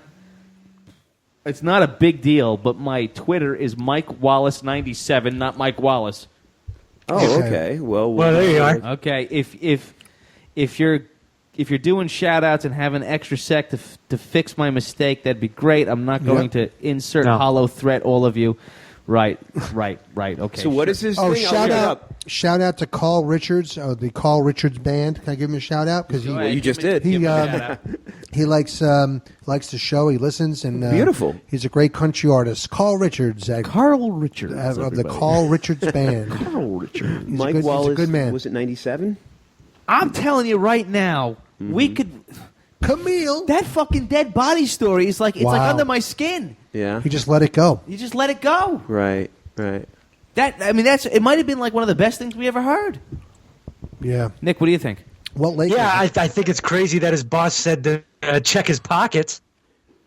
a big deal, but my Twitter is Mike Wallace 97, not Mike Wallace. Oh, okay. Well, there you are. Okay, if you're doing shout-outs and have an extra sec to fix my mistake, that'd be great. I'm not going to insert hollow threat all of you. Right. Okay. So what is this thing? Shout out to Carl Richards, the Carl Richards Band. Can I give him a shout out? Because you just did. He likes the show. He listens and beautiful. He's a great country artist. Carl Richards. Carl Richards of the Carl Richards Band. Carl Richards. Mike Wallace. He's a good man. Was it 97? I'm telling you right now, we could. Camille, that fucking dead body story is like it's like under my skin. Yeah. He just let it go. You just let it go. Right. It might have been like one of the best things we ever heard. Yeah. Nick, what do you think? Well, yeah, I think it's crazy that his boss said to check his pockets.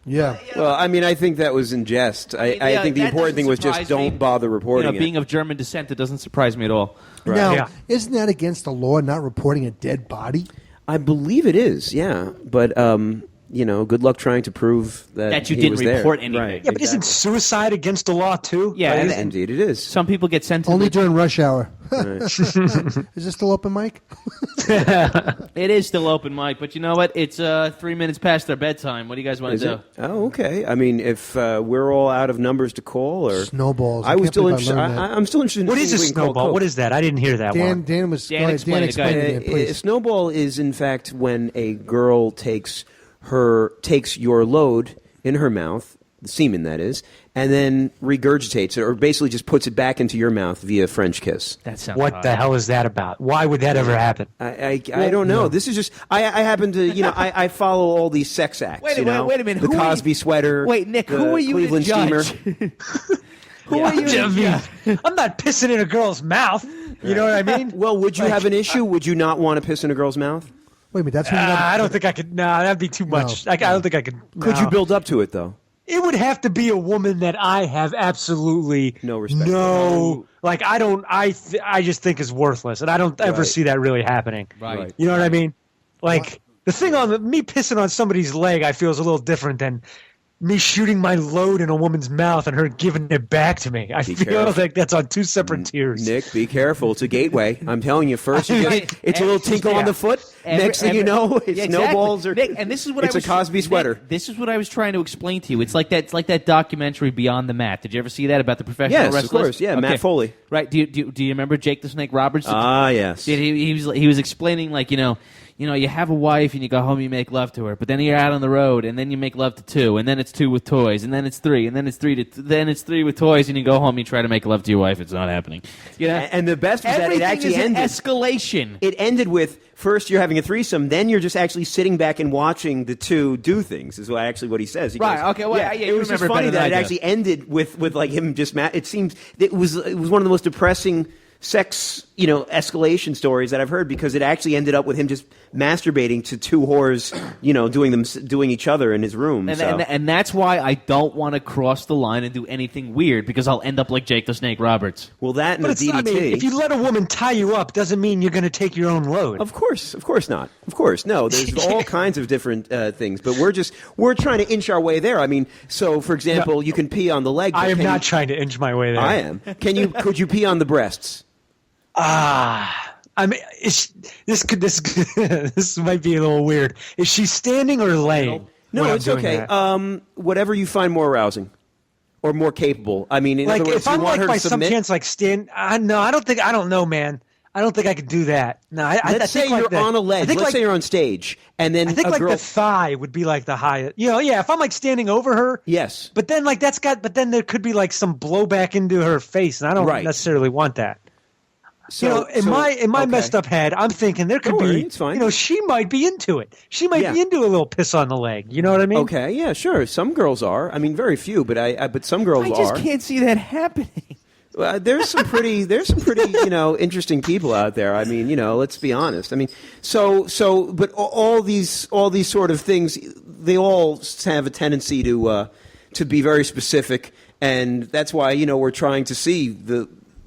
Yeah. Well, I mean, I think that was in jest. I think the important thing was just don't bother reporting it. Being of German descent, it doesn't surprise me at all. Right. Now, isn't that against the law, not reporting a dead body? I believe it is, yeah. But, good luck trying to prove that you he didn't was report there. anything. Right, Yeah, but isn't suicide against the law, too? Yeah, indeed it is. Some people get sent to only during rush hour. Right. Is this still open, Mike? It is still open, Mike, but you know what? It's 3 minutes past their bedtime. What do you guys want to do? Oh, okay. I mean, if we're all out of numbers to call, or snowballs. I was still interested. I'm still interested. What is a snowball? What is that? I didn't hear that one. Dan explained it, please. A snowball is, in fact, when a girl takes your load in her mouth, the semen that is, and then regurgitates it, or basically just puts it back into your mouth via French kiss. That sounds what the hell is that about? Why would that ever happen? I don't know. This is just I happen to I follow all these sex acts. Wait a minute. The Cosby sweater. Wait, Nick, who are you Cleveland to judge? steamer. Who are you? I'm not pissing in a girl's mouth. You know what I mean? Well, would you have an issue? Would you not want to piss in a girl's mouth? Wait a minute, that's when you I don't think I could. Nah, that'd be too much. I don't think I could. Could you build up to it though? It would have to be a woman that I have absolutely no respect. No, like I don't. I just think is worthless, and I don't ever see that really happening. Right. You know what I mean? Like the thing on me pissing on somebody's leg, I feel is a little different than me shooting my load in a woman's mouth and her giving it back to me. I feel like that's on two separate tiers. Nick, be careful. It's a gateway. I'm telling you. First, it's a little tinkle on the foot. Next thing you know, it's snowballs. Or, Nick, and this is what it's a Cosby sweater. Nick, this is what I was trying to explain to you. It's like that documentary Beyond the Mat. Did you ever see that about the professional wrestlers? Yes, of course. Yeah, okay. Matt Foley. Right. Do you remember Jake the Snake Roberts? Ah, yes. He was explaining like you have a wife and you go home, you make love to her, but then you're out on the road and then you make love to two, and then it's two with toys, and then it's three, and then it's three with toys, and you go home and you try to make love to your wife. It's not happening. And the best was that it actually ended. Escalation. It ended with first you're having a threesome, then you're just actually sitting back and watching the two do things. Is actually what he says. He right. goes, okay. Well, yeah, it was just funny that it actually ended with like him just. It seems it was one of the most depressing sex, escalation stories that I've heard, because it actually ended up with him just masturbating to two whores, doing each other in his room. And that's why I don't want to cross the line and do anything weird, because I'll end up like Jake the Snake Roberts. Well, that and the DDT. I mean, if you let a woman tie you up, doesn't mean you're going to take your own load. Of course not. Of course, no. There's all kinds of different things, but we're trying to inch our way there. I mean, so for example, you can pee on the leg. I am not trying to inch my way there. I am. Could you pee on the breasts? I mean, this might be a little weird. Is she standing or laying? No, it's okay. Whatever you find more arousing or more capable. I mean, in other words, if I'm you want her by to submit. Some chance stand. No, I don't know, man. I don't think I could do that. No, let's say you're on a ledge. Let's say you're on stage, and then I think the thigh would be like the highest. If I'm standing over her. Yes. But then but then there could be some blowback into her face, and I don't necessarily want that. So, in my messed up head, I'm thinking there could be. It's fine. She might be into it. She might be into a little piss on the leg. You know what I mean? Okay, yeah, sure. Some girls are. I mean, very few, but some girls are. I just can't see that happening. There's some pretty, interesting people out there. I mean, let's be honest. I mean, but all these sort of things, they all have a tendency to be very specific, and that's why we're trying to see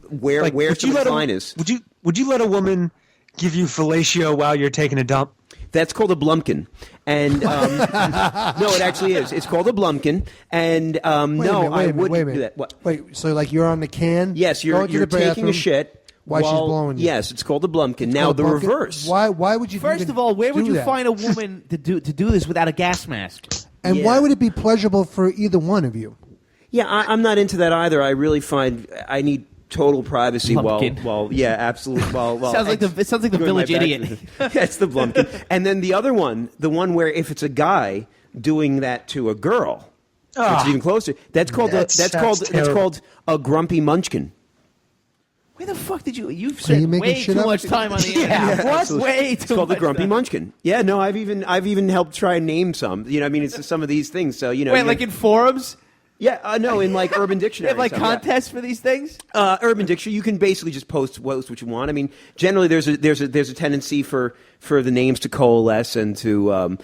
where the line is. Would you let a woman give you fellatio while you're taking a dump? That's called a blumpkin, and no, it actually is. It's called a blumpkin, and I wouldn't do that. What? Wait, so you're on the can? Yes, you're taking a shit while she's blowing you. Yes, it's called a blumpkin. Now the reverse. Why would you? First of all, where would you find a woman to do this without a gas mask? And why would it be pleasurable for either one of you? Yeah, I'm not into that either. I really find I need total privacy Blumpkin. while absolutely sounds like the Village Idiot. That's the Blumpkin. And then the other one, the one where if it's a guy doing that to a girl, it's even closer. That's called a grumpy munchkin. Where the fuck did you've spent way too much time on the internet. What? Way too It's called the grumpy munchkin. Yeah, no, I've even helped try and name some. It's some of these things. So wait, like in forums. Yeah, no, in Urban Dictionary. They have contests for these things? Urban Dictionary, you can basically just post what you want. I mean, generally there's a tendency for the names to coalesce and to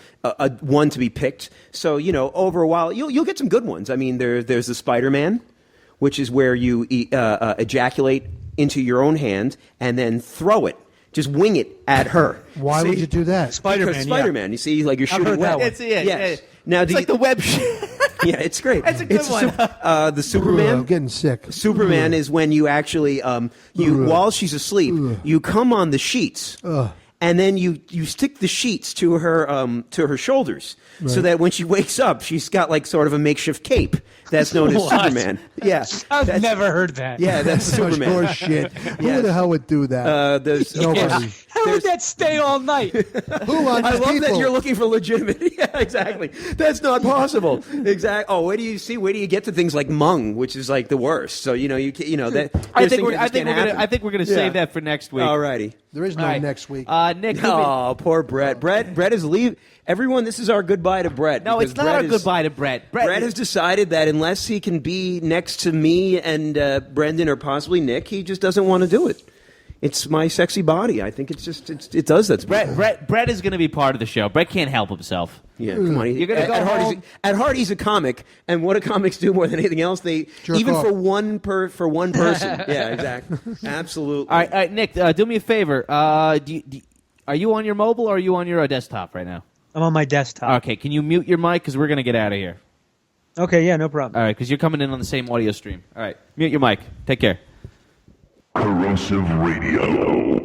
one to be picked. So, over a while you'll get some good ones. I mean, there's the Spider-Man, which is where you ejaculate into your own hand and then throw it. Just wing it at her. Why would you do that? Spider-Man. You see, you're shooting that one. Yes. Now, it's like the web shit. Yeah, it's great. That's a good one. The Superman. I'm getting sick. Superman is when you actually, while she's asleep, you come on the sheets, and then you stick the sheets to her shoulders, so that when she wakes up, she's got sort of a makeshift cape. That's known as Superman. Yeah, I've never heard that. Yeah, that's Superman. More shit. Who the hell would do that? There's nobody. How would that stay all night? Who on I love people? that you're looking for legitimate. Yeah, exactly. That's not possible. Exactly. Oh, where do you get to things like Mung, which is the worst? So that. I think we're gonna save that for next week. Alrighty. There is no next week. Nick. Oh, poor Brett. Brett is leaving. Everyone, this is our goodbye to Brett. No, it's not our goodbye to Brett. Brett has decided that unless he can be next to me and Brendan or possibly Nick, he just doesn't want to do it. It's my sexy body. I think it does that to me. Brett is going to be part of the show. Brett can't help himself. Yeah, come on. You're gonna go home. At heart, he's a comic, and what do comics do more than anything else? They Jerk even off. for one person. Yeah, exactly. Absolutely. All right, Nick, do me a favor. Are you on your mobile or are you on your desktop right now? I'm on my desktop. Okay, can you mute your mic because we're going to get out of here? Okay, yeah, no problem. All right, because you're coming in on the same audio stream. All right, mute your mic. Take care. Corrosive Radio.